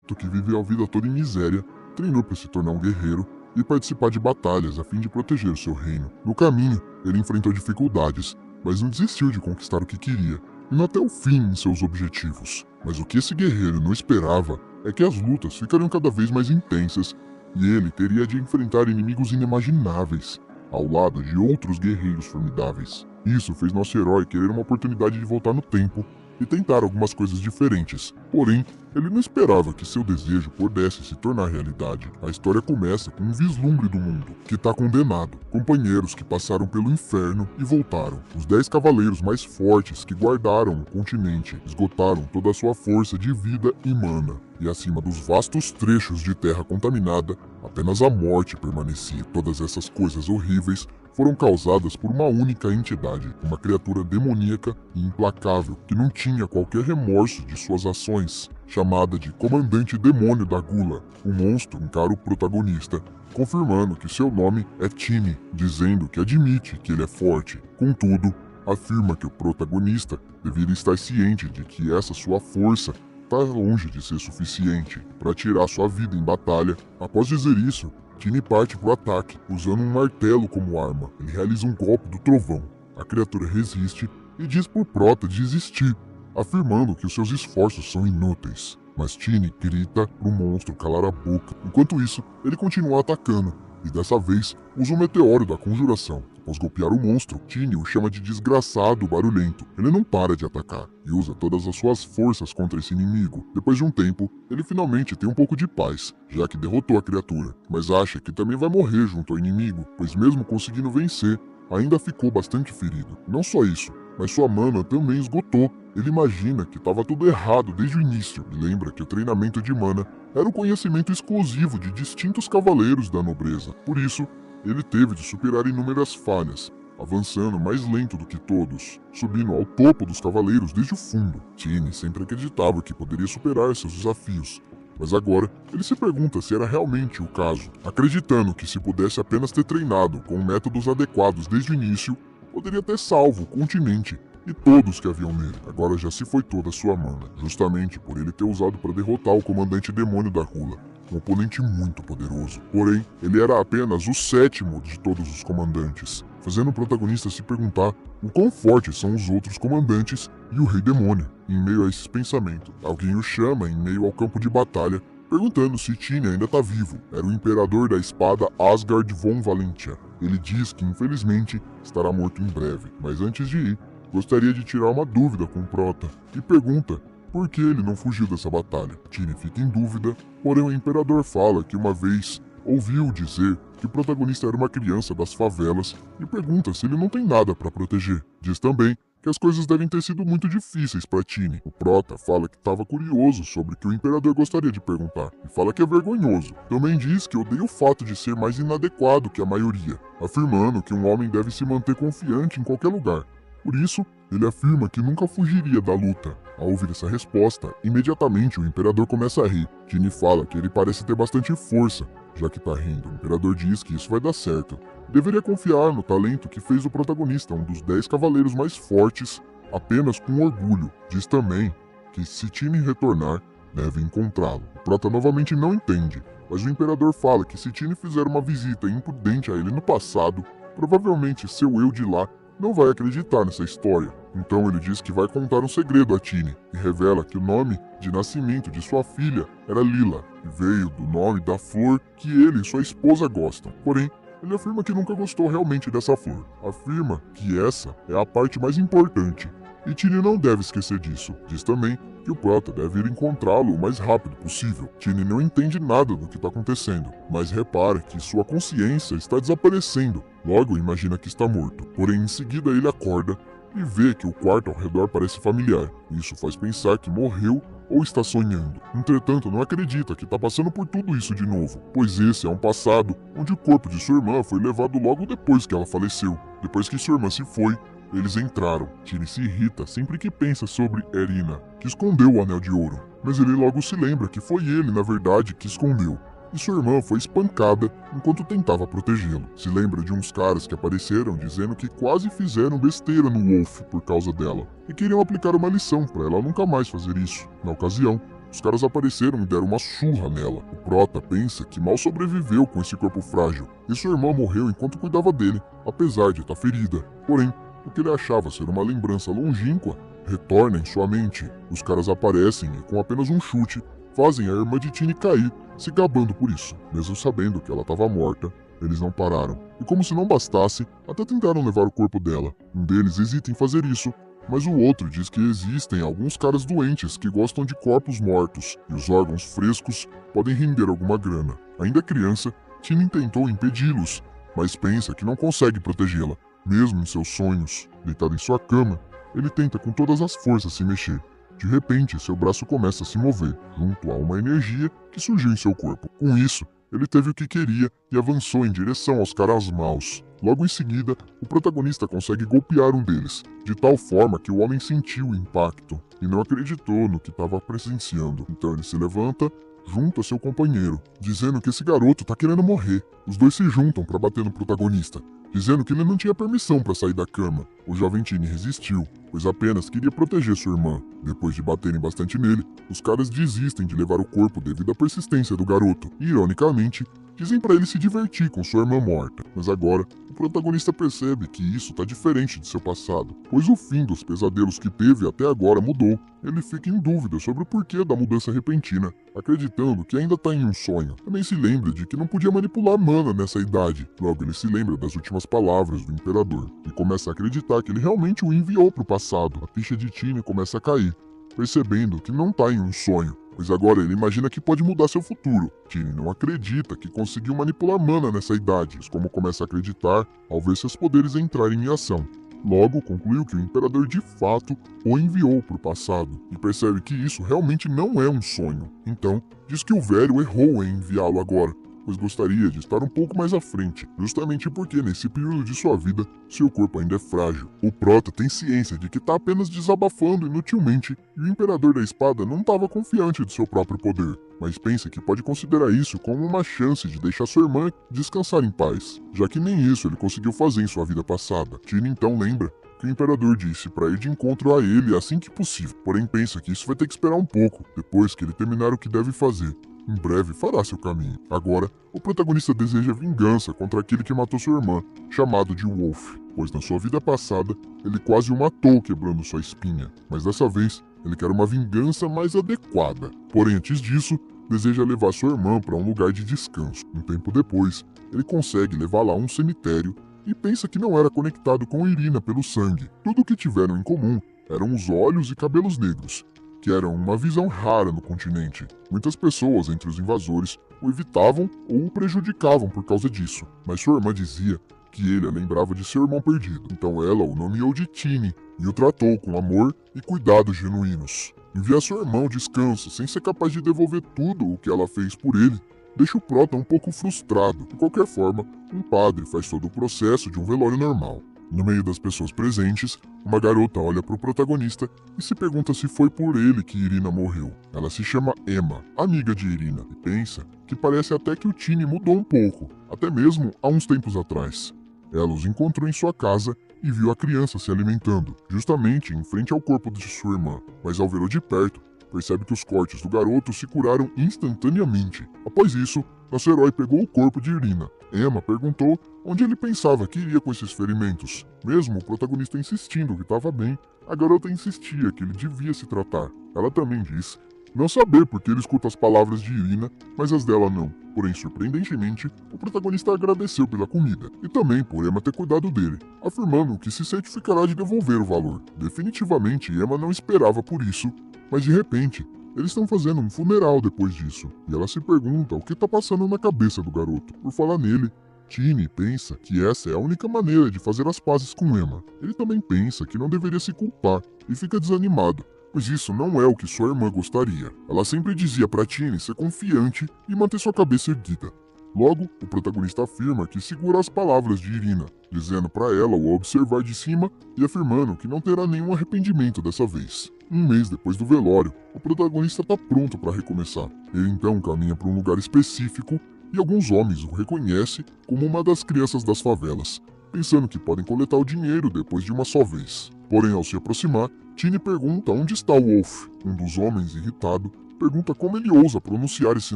garoto que viveu a vida toda em miséria treinou para se tornar um guerreiro e participar de batalhas a fim de proteger o seu reino. No caminho, ele enfrentou dificuldades, mas não desistiu de conquistar o que queria, indo até o fim em seus objetivos. Mas o que esse guerreiro não esperava é que as lutas ficariam cada vez mais intensas e ele teria de enfrentar inimigos inimagináveis, ao lado de outros guerreiros formidáveis. Isso fez nosso herói querer uma oportunidade de voltar no tempo e tentar algumas coisas diferentes. Porém, ele não esperava que seu desejo pudesse se tornar realidade. A história começa com um vislumbre do mundo, que está condenado. Companheiros que passaram pelo inferno e voltaram. Os 10 cavaleiros mais fortes que guardaram o continente esgotaram toda a sua força de vida e mana. E acima dos vastos trechos de terra contaminada, apenas a morte permanecia. Todas essas coisas horríveis foram causadas por uma única entidade, uma criatura demoníaca e implacável, que não tinha qualquer remorso de suas ações, chamada de Comandante Demônio da Gula. O monstro encara o protagonista, confirmando que seu nome é Tiny, dizendo que admite que ele é forte. Contudo, afirma que o protagonista deveria estar ciente de que essa sua força está longe de ser suficiente para tirar sua vida em batalha. Após dizer isso, Tiny parte para o ataque, usando um martelo como arma. Ele realiza um golpe do trovão. A criatura resiste e diz por Prota desistir, afirmando que os seus esforços são inúteis. Mas Tiny grita para o monstro calar a boca. Enquanto isso, ele continua atacando, e dessa vez usa o meteoro da conjuração. Após golpear o monstro, Tiny o chama de desgraçado barulhento. Ele não para de atacar e usa todas as suas forças contra esse inimigo. Depois de um tempo, ele finalmente tem um pouco de paz, já que derrotou a criatura, mas acha que também vai morrer junto ao inimigo, pois mesmo conseguindo vencer, ainda ficou bastante ferido. Não só isso, mas sua mana também esgotou. Ele imagina que estava tudo errado desde o início e lembra que o treinamento de mana era um conhecimento exclusivo de distintos cavaleiros da nobreza. Por isso, ele teve de superar inúmeras falhas, avançando mais lento do que todos, subindo ao topo dos cavaleiros desde o fundo. Tiny sempre acreditava que poderia superar seus desafios, mas agora ele se pergunta se era realmente o caso, acreditando que se pudesse apenas ter treinado com métodos adequados desde o início, poderia ter salvo o continente e todos que haviam nele. Agora já se foi toda a sua mana, justamente por ele ter usado para derrotar o comandante demônio da Gula, um oponente muito poderoso. Porém, ele era apenas o 7º de todos os comandantes, fazendo o protagonista se perguntar o quão fortes são os outros comandantes e o Rei Demônio. Em meio a esses pensamentos, alguém o chama em meio ao campo de batalha, perguntando se Tiny ainda está vivo. Era o imperador da espada Asgard von Valentia. Ele diz que infelizmente estará morto em breve, mas antes de ir, gostaria de tirar uma dúvida com Prota e pergunta por que ele não fugiu dessa batalha. Tiny fica em dúvida, porém o imperador fala que uma vez ouviu dizer que o protagonista era uma criança das favelas e pergunta se ele não tem nada para proteger. Diz também que as coisas devem ter sido muito difíceis para Tiny. O Prota fala que estava curioso sobre o que o imperador gostaria de perguntar e fala que é vergonhoso. Também diz que odeia o fato de ser mais inadequado que a maioria, afirmando que um homem deve se manter confiante em qualquer lugar. Por isso, ele afirma que nunca fugiria da luta. Ao ouvir essa resposta, imediatamente o imperador começa a rir. Tiny fala que ele parece ter bastante força, já que tá rindo. O imperador diz que isso vai dar certo. Deveria confiar no talento que fez o protagonista, um dos 10 cavaleiros mais fortes, apenas com orgulho. Diz também que se Tiny retornar, deve encontrá-lo. O Prota novamente não entende, mas o imperador fala que se Tiny fizer uma visita imprudente a ele no passado, provavelmente seu eu de lá não vai acreditar nessa história. Então ele diz que vai contar um segredo a Tiny e revela que o nome de nascimento de sua filha era Lila e veio do nome da flor que ele e sua esposa gostam. Porém, ele afirma que nunca gostou realmente dessa flor. Afirma que essa é a parte mais importante e Tiny não deve esquecer disso. Diz também que o Prota deve ir encontrá-lo o mais rápido possível. Tiny não entende nada do que está acontecendo, mas repara que sua consciência está desaparecendo. Logo imagina que está morto. Porém, em seguida ele acorda e vê que o quarto ao redor parece familiar. Isso faz pensar que morreu ou está sonhando. Entretanto, não acredita que está passando por tudo isso de novo, pois esse é um passado onde o corpo de sua irmã foi levado logo depois que ela faleceu. Depois que sua irmã se foi, eles entraram. Tiny se irrita sempre que pensa sobre Erina, que escondeu o Anel de Ouro. Mas ele logo se lembra que foi ele, na verdade, que escondeu. E sua irmã foi espancada enquanto tentava protegê-lo. Se lembra de uns caras que apareceram dizendo que quase fizeram besteira no Wolf por causa dela. E queriam aplicar uma lição para ela nunca mais fazer isso. Na ocasião, os caras apareceram e deram uma surra nela. O Prota pensa que mal sobreviveu com esse corpo frágil e sua irmã morreu enquanto cuidava dele, apesar de estar ferida. Porém, o que ele achava ser uma lembrança longínqua retorna em sua mente. Os caras aparecem e com apenas um chute fazem a irmã de Tini cair, se gabando por isso. Mesmo sabendo que ela estava morta, eles não pararam. E como se não bastasse, até tentaram levar o corpo dela. Um deles hesita em fazer isso, mas o outro diz que existem alguns caras doentes que gostam de corpos mortos, e os órgãos frescos podem render alguma grana. Ainda criança, Tini tentou impedi-los, mas pensa que não consegue protegê-la. Mesmo em seus sonhos, deitado em sua cama, ele tenta com todas as forças se mexer. De repente, seu braço começa a se mover, junto a uma energia que surgiu em seu corpo. Com isso, ele teve o que queria e avançou em direção aos caras maus. Logo em seguida, o protagonista consegue golpear um deles, de tal forma que o homem sentiu o impacto e não acreditou no que estava presenciando. Então ele se levanta junto a seu companheiro, dizendo que esse garoto está querendo morrer. Os dois se juntam para bater no protagonista, dizendo que ele não tinha permissão para sair da cama. O jovem Tini resistiu, pois apenas queria proteger sua irmã. Depois de baterem bastante nele, os caras desistem de levar o corpo devido à persistência do garoto. E, ironicamente, dizem para ele se divertir com sua irmã morta. Mas agora, o protagonista percebe que isso está diferente de seu passado, pois o fim dos pesadelos que teve até agora mudou. Ele fica em dúvida sobre o porquê da mudança repentina, acreditando que ainda está em um sonho. Também se lembra de que não podia manipular mana nessa idade. Logo ele se lembra das últimas palavras do imperador e começa a acreditar que ele realmente o enviou para o passado. A ficha de Tini começa a cair, percebendo que não está em um sonho, pois agora ele imagina que pode mudar seu futuro. Tini não acredita que conseguiu manipular mana nessa idade, mas como começa a acreditar ao ver seus poderes entrarem em ação. Logo, concluiu que o imperador de fato o enviou para o passado e percebe que isso realmente não é um sonho. Então, diz que o velho errou em enviá-lo agora, pois gostaria de estar um pouco mais à frente, justamente porque nesse período de sua vida, seu corpo ainda é frágil. O Prota tem ciência de que está apenas desabafando inutilmente e o Imperador da Espada não estava confiante de seu próprio poder, mas pensa que pode considerar isso como uma chance de deixar sua irmã descansar em paz, já que nem isso ele conseguiu fazer em sua vida passada. Tini então lembra que o Imperador disse para ir de encontro a ele assim que possível, porém pensa que isso vai ter que esperar um pouco, depois que ele terminar o que deve fazer. Em breve fará seu caminho. Agora, o protagonista deseja vingança contra aquele que matou sua irmã, chamado de Wolf, pois na sua vida passada ele quase o matou quebrando sua espinha, mas dessa vez ele quer uma vingança mais adequada. Porém, antes disso, deseja levar sua irmã para um lugar de descanso. Um tempo depois, ele consegue levá-la a um cemitério e pensa que não era conectado com Irina pelo sangue. Tudo o que tiveram em comum eram os olhos e cabelos negros, que eram uma visão rara no continente. Muitas pessoas entre os invasores o evitavam ou o prejudicavam por causa disso, mas sua irmã dizia que ele a lembrava de seu irmão perdido. Então ela o nomeou de Tini e o tratou com amor e cuidados genuínos. Enviar seu irmão ao descanso sem ser capaz de devolver tudo o que ela fez por ele deixa o Prota um pouco frustrado. De qualquer forma, um padre faz todo o processo de um velório normal. No meio das pessoas presentes, uma garota olha para o protagonista e se pergunta se foi por ele que Irina morreu. Ela se chama Emma, amiga de Irina, e pensa que parece até que o Tini mudou um pouco, até mesmo há uns tempos atrás. Ela os encontrou em sua casa e viu a criança se alimentando, justamente em frente ao corpo de sua irmã, mas ao vê-lo de perto, percebe que os cortes do garoto se curaram instantaneamente. Após isso, nosso herói pegou o corpo de Irina. Emma perguntou onde ele pensava que iria com esses ferimentos. Mesmo o protagonista insistindo que estava bem, a garota insistia que ele devia se tratar. Ela também diz não saber porque ele escuta as palavras de Irina, mas as dela não. Porém, surpreendentemente, o protagonista agradeceu pela comida e também por Emma ter cuidado dele, afirmando que se certificará de devolver o valor. Definitivamente, Emma não esperava por isso, mas de repente, eles estão fazendo um funeral depois disso, e ela se pergunta o que está passando na cabeça do garoto. Por falar nele, Tini pensa que essa é a única maneira de fazer as pazes com Emma. Ele também pensa que não deveria se culpar e fica desanimado, pois isso não é o que sua irmã gostaria. Ela sempre dizia para Tini ser confiante e manter sua cabeça erguida. Logo, o protagonista afirma que segura as palavras de Irina, dizendo para ela o observar de cima e afirmando que não terá nenhum arrependimento dessa vez. Um mês depois do velório, o protagonista está pronto para recomeçar. Ele então caminha para um lugar específico e alguns homens o reconhecem como uma das crianças das favelas, pensando que podem coletar o dinheiro depois de uma só vez. Porém, ao se aproximar, Tini pergunta onde está o Wolf. Um dos homens, irritado, pergunta como ele ousa pronunciar esse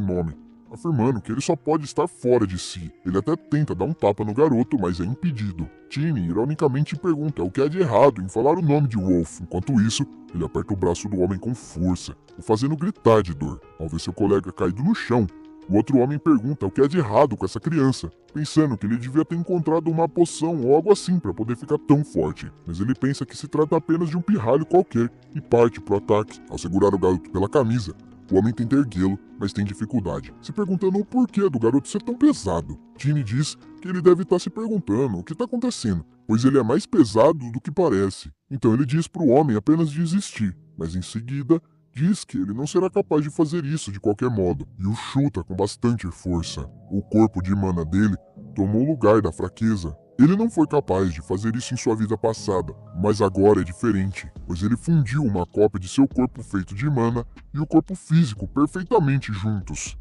nome, afirmando que ele só pode estar fora de si. Ele até tenta dar um tapa no garoto, mas é impedido. Tini, ironicamente, pergunta o que há de errado em falar o nome de Wolf. Enquanto isso, ele aperta o braço do homem com força, o fazendo gritar de dor. Ao ver seu colega caído no chão, o outro homem pergunta o que há de errado com essa criança, pensando que ele devia ter encontrado uma poção ou algo assim para poder ficar tão forte. Mas ele pensa que se trata apenas de um pirralho qualquer e parte pro ataque. Ao segurar o garoto pela camisa, o homem tenta erguê-lo, mas tem dificuldade, se perguntando o porquê do garoto ser tão pesado. Tini diz que ele deve estar se perguntando o que está acontecendo, pois ele é mais pesado do que parece. Então ele diz para o homem apenas desistir, mas em seguida diz que ele não será capaz de fazer isso de qualquer modo, e o chuta com bastante força. O corpo de mana dele tomou o lugar da fraqueza. Ele não foi capaz de fazer isso em sua vida passada, mas agora é diferente, pois ele fundiu uma cópia de seu corpo feito de mana e o corpo físico perfeitamente juntos.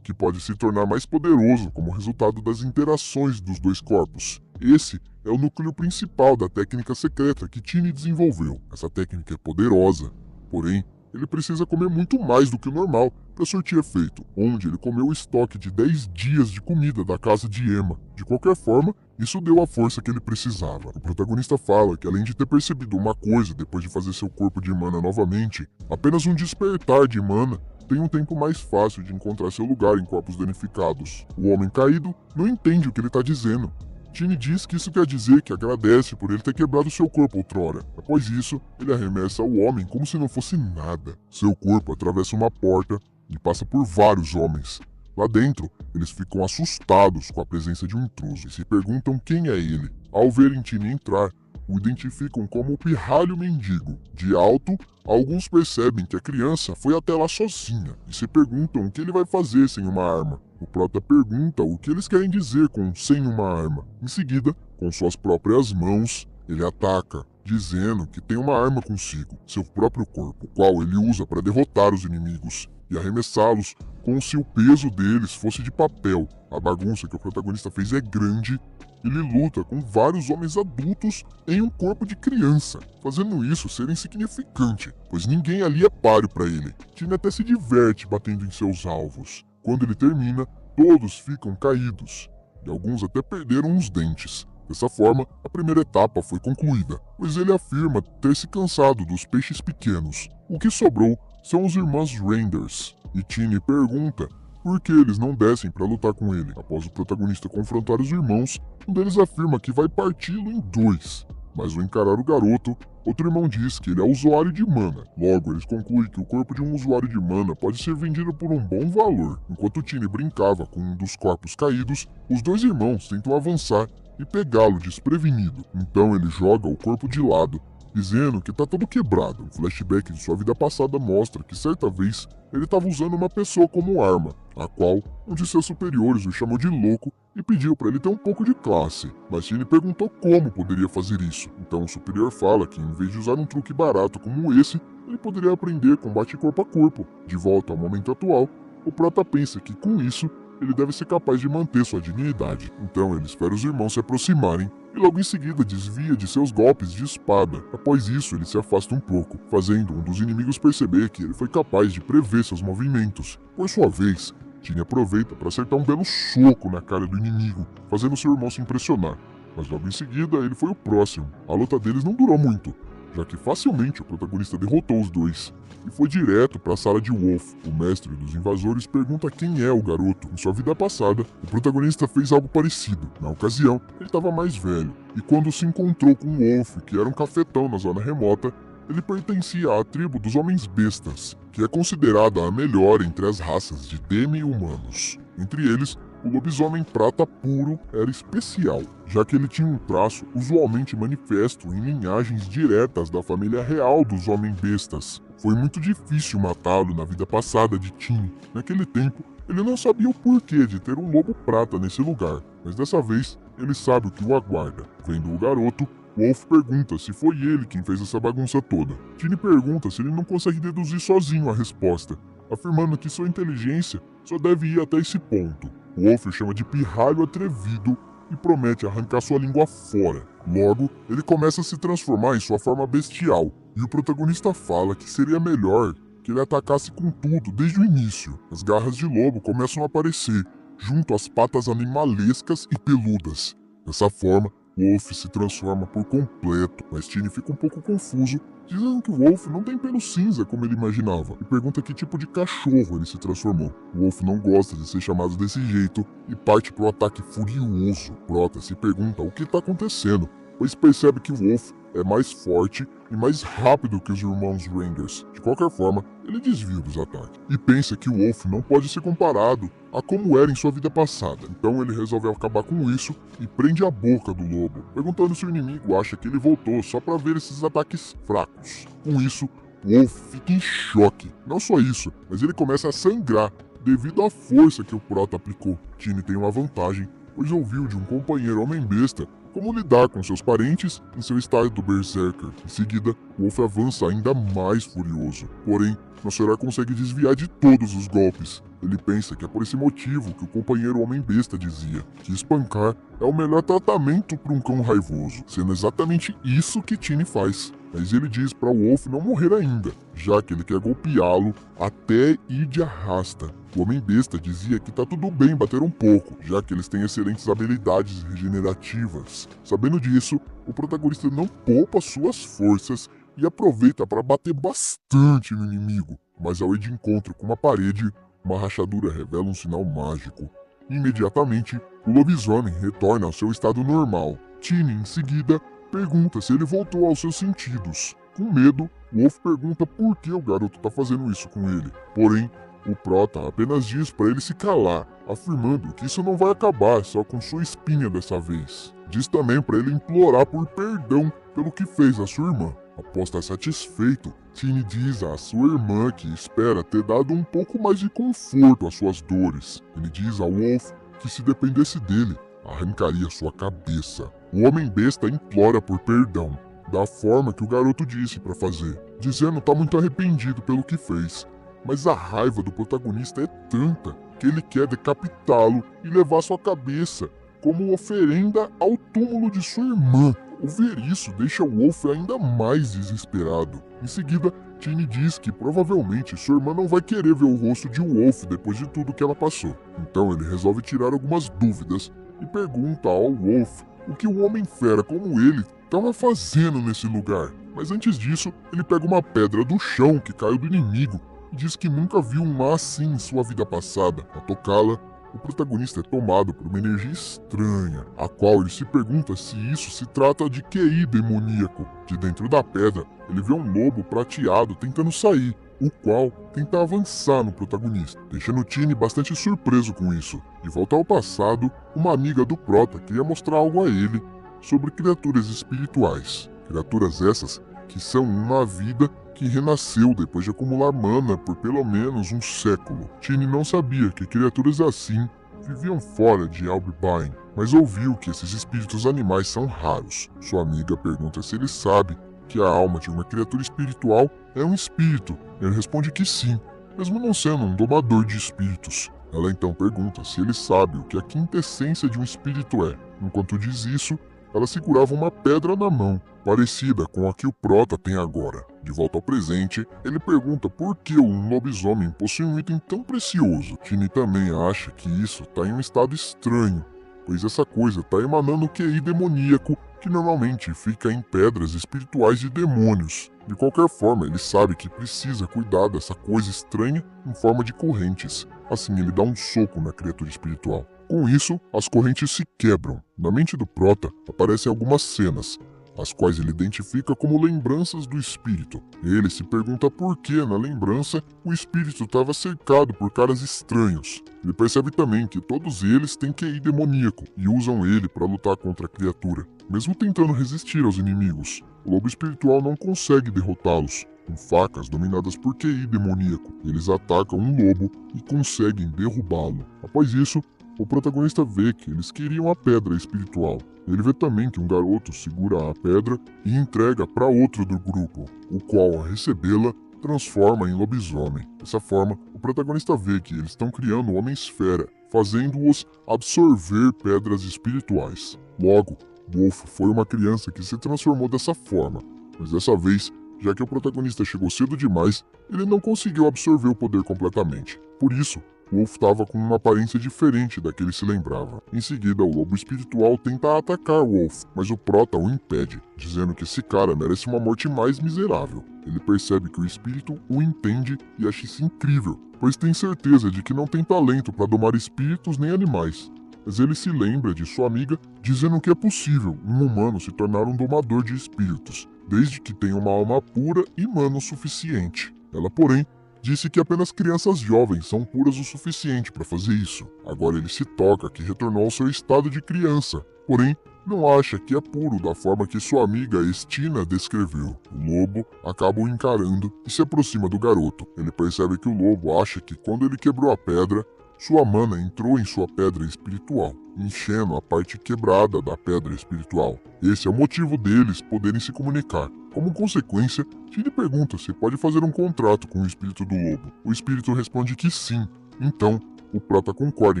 Que pode se tornar mais poderoso como resultado das interações dos dois corpos. Esse é o núcleo principal da técnica secreta que Tini desenvolveu. Essa técnica é poderosa, porém, ele precisa comer muito mais do que o normal para surtir efeito, onde ele comeu o estoque de 10 dias de comida da casa de Emma. De qualquer forma, isso deu a força que ele precisava. O protagonista fala que além de ter percebido uma coisa depois de fazer seu corpo de mana novamente, apenas um despertar de mana tem um tempo mais fácil de encontrar seu lugar em corpos danificados. O homem caído não entende o que ele está dizendo. Tini diz que isso quer dizer que agradece por ele ter quebrado seu corpo outrora. Após isso, ele arremessa o homem como se não fosse nada. Seu corpo atravessa uma porta e passa por vários homens. Lá dentro, eles ficam assustados com a presença de um intruso e se perguntam quem é ele. Ao verem Tini entrar, o identificam como o pirralho mendigo. De alto, alguns percebem que a criança foi até lá sozinha e se perguntam o que ele vai fazer sem uma arma. O prota pergunta o que eles querem dizer com sem uma arma. Em seguida, com suas próprias mãos, ele ataca, dizendo que tem uma arma consigo, seu próprio corpo, o qual ele usa para derrotar os inimigos e arremessá-los como se o peso deles fosse de papel. A bagunça que o protagonista fez é grande. Ele luta com vários homens adultos em um corpo de criança, fazendo isso ser insignificante, pois ninguém ali é páreo para ele. Tini até se diverte batendo em seus alvos. Quando ele termina, todos ficam caídos, e alguns até perderam os dentes. Dessa forma, a primeira etapa foi concluída, pois ele afirma ter se cansado dos peixes pequenos. O que sobrou são os irmãos Renders, e Tini pergunta por que eles não descem para lutar com ele. Após o protagonista confrontar os irmãos, um deles afirma que vai parti-lo em dois. Mas ao encarar o garoto, outro irmão diz que ele é usuário de mana. Logo, eles concluem que o corpo de um usuário de mana pode ser vendido por um bom valor. Enquanto Tini brincava com um dos corpos caídos, os dois irmãos tentam avançar e pegá-lo desprevenido. Então ele joga o corpo de lado, dizendo que tá todo quebrado. Um flashback de sua vida passada mostra que certa vez ele estava usando uma pessoa como arma, a qual um de seus superiores o chamou de louco e pediu para ele ter um pouco de classe. Mas Tini perguntou como poderia fazer isso. Então o superior fala que em vez de usar um truque barato como esse, ele poderia aprender combate corpo a corpo. De volta ao momento atual, o prota pensa que com isso ele deve ser capaz de manter sua dignidade. Então ele espera os irmãos se aproximarem e logo em seguida desvia de seus golpes de espada. Após isso, ele se afasta um pouco, fazendo um dos inimigos perceber que ele foi capaz de prever seus movimentos. Por sua vez, Tini aproveita para acertar um belo soco na cara do inimigo, fazendo seu irmão se impressionar. Mas logo em seguida, ele foi o próximo. A luta deles não durou muito, já que facilmente o protagonista derrotou os dois e foi direto para a sala de Wolf. O mestre dos invasores pergunta quem é o garoto. Em sua vida passada, o protagonista fez algo parecido. Na ocasião, ele estava mais velho, e quando se encontrou com Wolf, que era um cafetão na zona remota, ele pertencia à tribo dos Homens Bestas, que é considerada a melhor entre as raças de demi-humanos. Entre eles, o lobisomem prata puro era especial, já que ele tinha um traço usualmente manifesto em linhagens diretas da família real dos Homens Bestas. Foi muito difícil matá-lo na vida passada de Tini. Naquele tempo, ele não sabia o porquê de ter um lobo prata nesse lugar, mas dessa vez, ele sabe o que o aguarda. Vendo o garoto, Wolf pergunta se foi ele quem fez essa bagunça toda. Tini pergunta se ele não consegue deduzir sozinho a resposta, afirmando que sua inteligência só deve ir até esse ponto. Wolf o chama de pirralho atrevido e promete arrancar sua língua fora. Logo, ele começa a se transformar em sua forma bestial, e o protagonista fala que seria melhor que ele atacasse com tudo desde o início. As garras de lobo começam a aparecer, junto às patas animalescas e peludas. Dessa forma, Wolf se transforma por completo, mas Tiny fica um pouco confuso, dizendo que Wolf não tem pelo cinza como ele imaginava, e pergunta que tipo de cachorro ele se transformou. Wolf não gosta de ser chamado desse jeito e parte para o ataque furioso. Prota se pergunta o que está acontecendo, pois percebe que Wolf é mais forte e mais rápido que os irmãos Rangers. De qualquer forma, ele desvia dos ataques e pensa que o Wolf não pode ser comparado a como era em sua vida passada. Então ele resolve acabar com isso e prende a boca do lobo, perguntando se o inimigo acha que ele voltou só para ver esses ataques fracos. Com isso, Wolf fica em choque. Não só isso, mas ele começa a sangrar devido à força que o Prota aplicou. Tiny tem uma vantagem, pois ouviu de um companheiro homem-besta como lidar com seus parentes em seu estado do Berserker. Em seguida, Wolf avança ainda mais furioso. Porém, nosso herói consegue desviar de todos os golpes. Ele pensa que é por esse motivo que o companheiro homem-besta dizia, que espancar é o melhor tratamento para um cão raivoso, sendo exatamente isso que Tiny faz. Mas ele diz para Wolf não morrer ainda, já que ele quer golpeá-lo até ir de arrasta. O Homem-Besta dizia que tá tudo bem bater um pouco, já que eles têm excelentes habilidades regenerativas. Sabendo disso, o protagonista não poupa suas forças e aproveita para bater bastante no inimigo. Mas ao ir de encontro com uma parede, uma rachadura revela um sinal mágico. Imediatamente, o lobisomem retorna ao seu estado normal. Tiny, em seguida, pergunta se ele voltou aos seus sentidos. Com medo, Wolf pergunta por que o garoto está fazendo isso com ele. Porém, o Prota apenas diz para ele se calar, afirmando que isso não vai acabar só com sua espinha dessa vez. Diz também para ele implorar por perdão pelo que fez a sua irmã. Após estar satisfeito, Tiny diz à sua irmã que espera ter dado um pouco mais de conforto às suas dores. Ele diz ao Wolf que se dependesse dele, arrancaria sua cabeça. O Homem-Besta implora por perdão, da forma que o garoto disse para fazer, dizendo estar muito arrependido pelo que fez. Mas a raiva do protagonista é tanta que ele quer decapitá-lo e levar sua cabeça como oferenda ao túmulo de sua irmã. Ouvir isso deixa o Wolf ainda mais desesperado. Em seguida, Tiny diz que provavelmente sua irmã não vai querer ver o rosto de Wolf depois de tudo que ela passou. Então ele resolve tirar algumas dúvidas e pergunta ao Wolf o que um homem-fera como ele estava fazendo nesse lugar. Mas antes disso, ele pega uma pedra do chão que caiu do inimigo e diz que nunca viu um mar assim em sua vida passada. Ao tocá-la, o protagonista é tomado por uma energia estranha, a qual ele se pergunta se isso se trata de QI demoníaco. De dentro da pedra, ele vê um lobo prateado tentando sair, o qual tenta avançar no protagonista, deixando Tiny bastante surpreso com isso. De volta ao passado, uma amiga do Prota queria mostrar algo a ele sobre criaturas espirituais. Criaturas essas que são uma vida que renasceu depois de acumular mana por pelo menos um século. Tiny não sabia que criaturas assim viviam fora de Albibain, mas ouviu que esses espíritos animais são raros. Sua amiga pergunta se ele sabe que a alma de uma criatura espiritual é um espírito. Ele responde que sim, mesmo não sendo um domador de espíritos. Ela então pergunta se ele sabe o que a quintessência de um espírito é. Enquanto diz isso, ela segurava uma pedra na mão, parecida com a que o Prota tem agora. De volta ao presente, ele pergunta por que um lobisomem possui um item tão precioso. Tiny também acha que isso está em um estado estranho, pois essa coisa está emanando o QI demoníaco que normalmente fica em pedras espirituais de demônios. De qualquer forma, ele sabe que precisa cuidar dessa coisa estranha em forma de correntes. Assim, ele dá um soco na criatura espiritual. Com isso, as correntes se quebram. Na mente do Prota aparecem algumas cenas, as quais ele identifica como lembranças do espírito. Ele se pergunta por que, na lembrança, o espírito estava cercado por caras estranhos. Ele percebe também que todos eles têm QI demoníaco e usam ele para lutar contra a criatura. Mesmo tentando resistir aos inimigos, o lobo espiritual não consegue derrotá-los. Com facas dominadas por QI demoníaco, eles atacam um lobo e conseguem derrubá-lo. Após isso, o protagonista vê que eles queriam a pedra espiritual. Ele vê também que um garoto segura a pedra e entrega para outro do grupo, o qual, ao recebê-la, transforma em lobisomem. Dessa forma, o protagonista vê que eles estão criando o Homem-Esfera, fazendo-os absorver pedras espirituais. Logo, Wolf foi uma criança que se transformou dessa forma, mas dessa vez, já que o protagonista chegou cedo demais, ele não conseguiu absorver o poder completamente. Por isso, Wolf estava com uma aparência diferente da que ele se lembrava. Em seguida, o lobo espiritual tenta atacar Wolf, mas o Prota o impede, dizendo que esse cara merece uma morte mais miserável. Ele percebe que o espírito o entende e acha isso incrível, pois tem certeza de que não tem talento para domar espíritos nem animais. Mas ele se lembra de sua amiga dizendo que é possível um humano se tornar um domador de espíritos, desde que tenha uma alma pura e humana o suficiente. Ela, porém, disse que apenas crianças jovens são puras o suficiente para fazer isso. Agora ele se toca que retornou ao seu estado de criança, porém não acha que é puro da forma que sua amiga Estina descreveu. O lobo acaba o encarando e se aproxima do garoto. Ele percebe que o lobo acha que quando ele quebrou a pedra, sua mana entrou em sua pedra espiritual, enchendo a parte quebrada da pedra espiritual. Esse é o motivo deles poderem se comunicar. Como consequência, Tini pergunta se pode fazer um contrato com o espírito do lobo. O espírito responde que sim, então o Prota concorda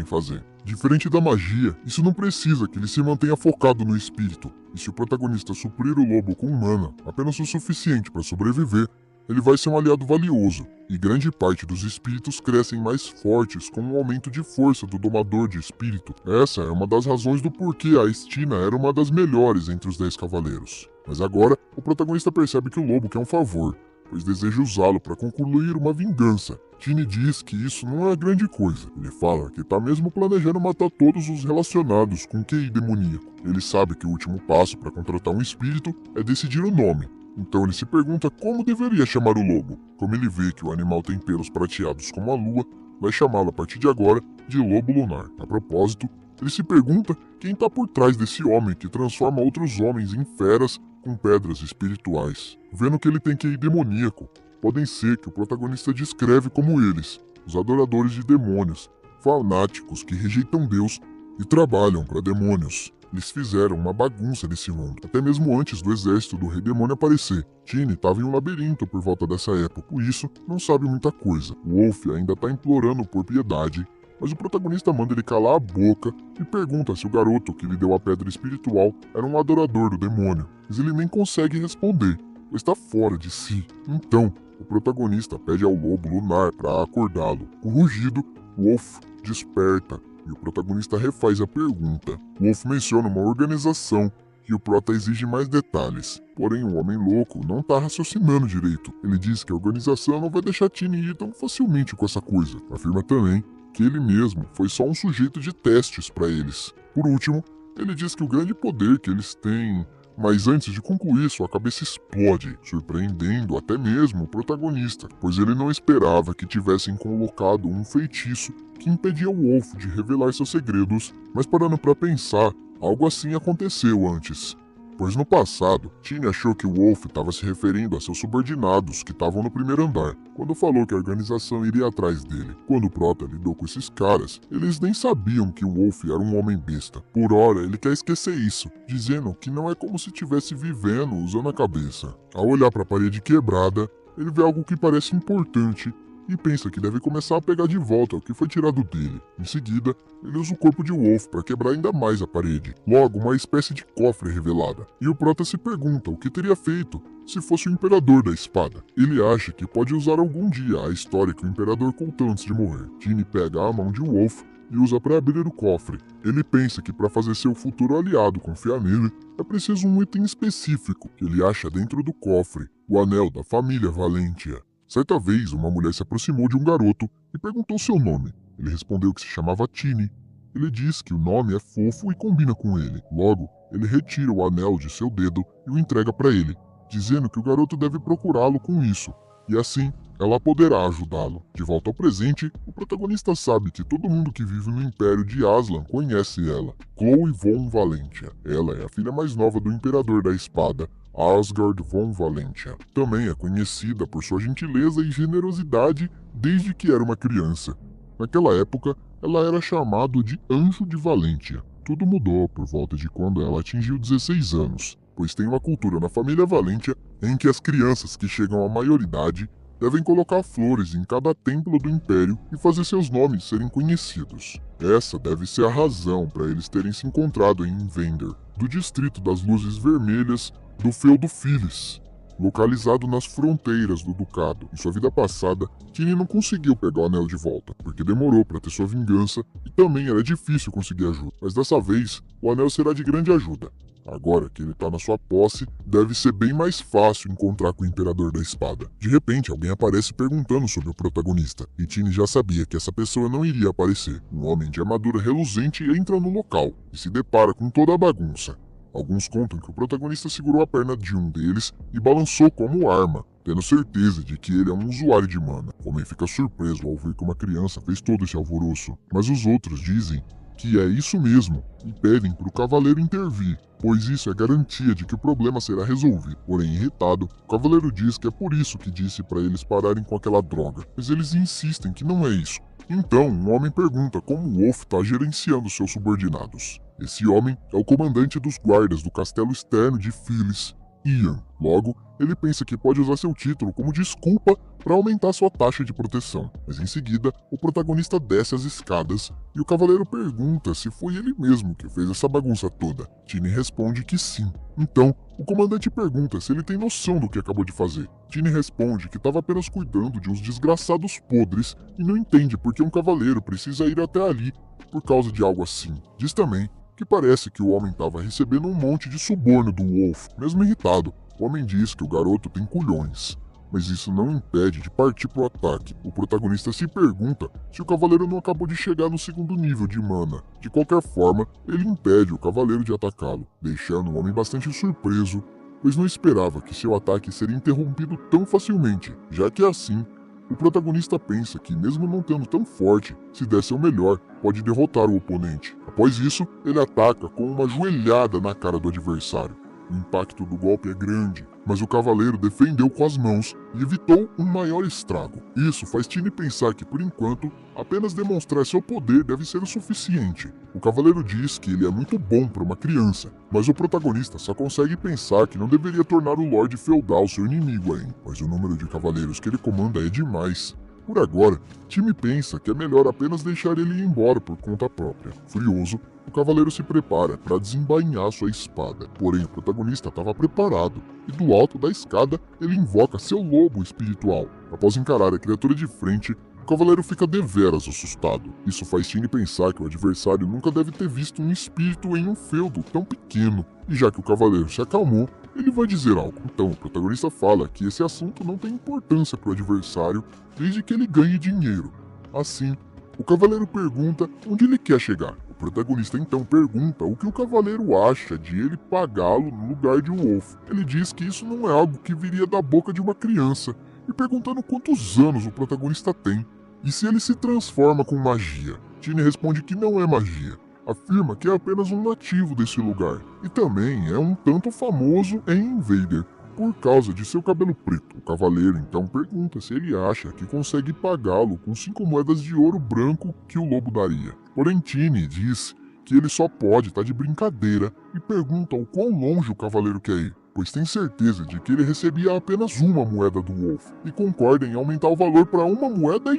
em fazer. Diferente da magia, isso não precisa que ele se mantenha focado no espírito, e se o protagonista suprir o lobo com mana, apenas o suficiente para sobreviver, ele vai ser um aliado valioso, e grande parte dos espíritos crescem mais fortes com o aumento de força do domador de espírito. Essa é uma das razões do porquê a Estina era uma das melhores entre os 10 cavaleiros. Mas agora, o protagonista percebe que o lobo quer um favor, pois deseja usá-lo para concluir uma vingança. Tini diz que isso não é grande coisa. Ele fala que está mesmo planejando matar todos os relacionados com QI demoníaco. Ele sabe que o último passo para contratar um espírito é decidir o nome. Então ele se pergunta como deveria chamar o lobo. Como ele vê que o animal tem pelos prateados como a lua, vai chamá-lo a partir de agora de Lobo Lunar. A propósito, ele se pergunta quem está por trás desse homem que transforma outros homens em feras com pedras espirituais. Vendo que ele tem QI demoníaco, podem ser que o protagonista descreve como eles, os adoradores de demônios, fanáticos que rejeitam Deus e trabalham para demônios. Eles fizeram uma bagunça nesse mundo, até mesmo antes do exército do Rei Demônio aparecer. Tini estava em um labirinto por volta dessa época, por isso não sabe muita coisa. Wolf ainda está implorando por piedade, mas o protagonista manda ele calar a boca e pergunta se o garoto que lhe deu a pedra espiritual era um adorador do demônio, mas ele nem consegue responder, pois está fora de si. Então, o protagonista pede ao lobo lunar para acordá-lo. Com o rugido, Wolf desperta e o protagonista refaz a pergunta. Wolf menciona uma organização que o Prota exige mais detalhes, porém o homem louco não está raciocinando direito. Ele diz que a organização não vai deixar Tini ir tão facilmente com essa coisa. Afirma também que ele mesmo foi só um sujeito de testes para eles. Por último, ele diz que o grande poder que eles têm, mas antes de concluir, sua cabeça explode, surpreendendo até mesmo o protagonista, pois ele não esperava que tivessem colocado um feitiço que impedia o Wolf de revelar seus segredos, mas parando para pensar, algo assim aconteceu antes. Pois no passado, Tini achou que o Wolf estava se referindo a seus subordinados que estavam no primeiro andar, quando falou que a organização iria atrás dele. Quando o Prota lidou com esses caras, eles nem sabiam que o Wolf era um homem besta. Por hora, ele quer esquecer isso, dizendo que não é como se estivesse vivendo usando a cabeça. Ao olhar para a parede quebrada, ele vê algo que parece importante e pensa que deve começar a pegar de volta o que foi tirado dele. Em seguida, ele usa o corpo de Wolf para quebrar ainda mais a parede. Logo, uma espécie de cofre é revelada. E o Prota se pergunta o que teria feito se fosse o Imperador da Espada. Ele acha que pode usar algum dia a história que o Imperador contou antes de morrer. Tini pega a mão de Wolf e usa para abrir o cofre. Ele pensa que para fazer seu futuro aliado confiar nele, é preciso um item específico que ele acha dentro do cofre, o anel da família Valentia. Certa vez, uma mulher se aproximou de um garoto e perguntou seu nome. Ele respondeu que se chamava Tini. Ele diz que o nome é fofo e combina com ele. Logo, ele retira o anel de seu dedo e o entrega para ele, dizendo que o garoto deve procurá-lo com isso, e assim ela poderá ajudá-lo. De volta ao presente, o protagonista sabe que todo mundo que vive no Império de Aslan conhece ela, Chloe von Valentia. Ela é a filha mais nova do Imperador da Espada, Asgard von Valentia. Também é conhecida por sua gentileza e generosidade desde que era uma criança. Naquela época, ela era chamada de Anjo de Valentia. Tudo mudou por volta de quando ela atingiu 16 anos, pois tem uma cultura na família Valentia em que as crianças que chegam à maioridade devem colocar flores em cada templo do Império e fazer seus nomes serem conhecidos. Essa deve ser a razão para eles terem se encontrado em Vender, do distrito das Luzes Vermelhas do feudo Phyllis, localizado nas fronteiras do ducado. Em sua vida passada, Tiny não conseguiu pegar o anel de volta, porque demorou para ter sua vingança e também era difícil conseguir ajuda. Mas dessa vez, o anel será de grande ajuda. Agora que ele está na sua posse, deve ser bem mais fácil encontrar com o Imperador da Espada. De repente, alguém aparece perguntando sobre o protagonista, e Tiny já sabia que essa pessoa não iria aparecer. Um homem de armadura reluzente entra no local e se depara com toda a bagunça. Alguns contam que o protagonista segurou a perna de um deles e balançou como arma, tendo certeza de que ele é um usuário de mana. O homem fica surpreso ao ver que uma criança fez todo esse alvoroço, mas os outros dizem que é isso mesmo e pedem para o cavaleiro intervir, pois isso é garantia de que o problema será resolvido. Porém, irritado, o cavaleiro diz que é por isso que disse para eles pararem com aquela droga, mas eles insistem que não é isso. Então, um homem pergunta como o Wolf está gerenciando seus subordinados. Esse homem é o comandante dos guardas do castelo externo de Phyllis, Ian. Logo, ele pensa que pode usar seu título como desculpa para aumentar sua taxa de proteção. Mas em seguida, o protagonista desce as escadas e o cavaleiro pergunta se foi ele mesmo que fez essa bagunça toda. Tiny responde que sim. Então, o comandante pergunta se ele tem noção do que acabou de fazer. Tiny responde que estava apenas cuidando de uns desgraçados podres e não entende por que um cavaleiro precisa ir até ali por causa de algo assim. Diz também que parece que o homem estava recebendo um monte de suborno do Wolf. Mesmo irritado, o homem diz que o garoto tem culhões, mas isso não impede de partir para o ataque. O protagonista se pergunta se o cavaleiro não acabou de chegar no segundo nível de mana. De qualquer forma, ele impede o cavaleiro de atacá-lo, deixando o homem bastante surpreso, pois não esperava que seu ataque seria interrompido tão facilmente, já que assim, o protagonista pensa que, mesmo não tendo tão forte, se der seu melhor, pode derrotar o oponente. Após isso, ele ataca com uma joelhada na cara do adversário. O impacto do golpe é grande, mas o cavaleiro defendeu com as mãos e evitou um maior estrago. Isso faz Tiny pensar que, por enquanto, apenas demonstrar seu poder deve ser o suficiente. O cavaleiro diz que ele é muito bom para uma criança, mas o protagonista só consegue pensar que não deveria tornar o Lorde Feudal seu inimigo ainda, pois o número de cavaleiros que ele comanda é demais. Por agora, Tiny pensa que é melhor apenas deixar ele ir embora por conta própria. Furioso, o cavaleiro se prepara para desembainhar sua espada. Porém, o protagonista estava preparado, e do alto da escada ele invoca seu lobo espiritual. Após encarar a criatura de frente, o cavaleiro fica deveras assustado. Isso faz Tiny pensar que o adversário nunca deve ter visto um espírito em um feudo tão pequeno. E já que o cavaleiro se acalmou, ele vai dizer algo. Então, o protagonista fala que esse assunto não tem importância para o adversário desde que ele ganhe dinheiro. Assim, o cavaleiro pergunta onde ele quer chegar. O protagonista então pergunta o que o cavaleiro acha de ele pagá-lo no lugar de Wolf. Ele diz que isso não é algo que viria da boca de uma criança, e perguntando quantos anos o protagonista tem e se ele se transforma com magia. Tiny responde que não é magia. Afirma que é apenas um nativo desse lugar e também é um tanto famoso em Invader por causa de seu cabelo preto. O cavaleiro então pergunta se ele acha que consegue pagá-lo com 5 moedas de ouro branco que o lobo daria. Porém, Tiny diz que ele só pode estar de brincadeira e pergunta o quão longe o cavaleiro quer ir, pois tem certeza de que ele recebia apenas uma moeda do Wolf e concorda em aumentar o valor para 1,5 moeda.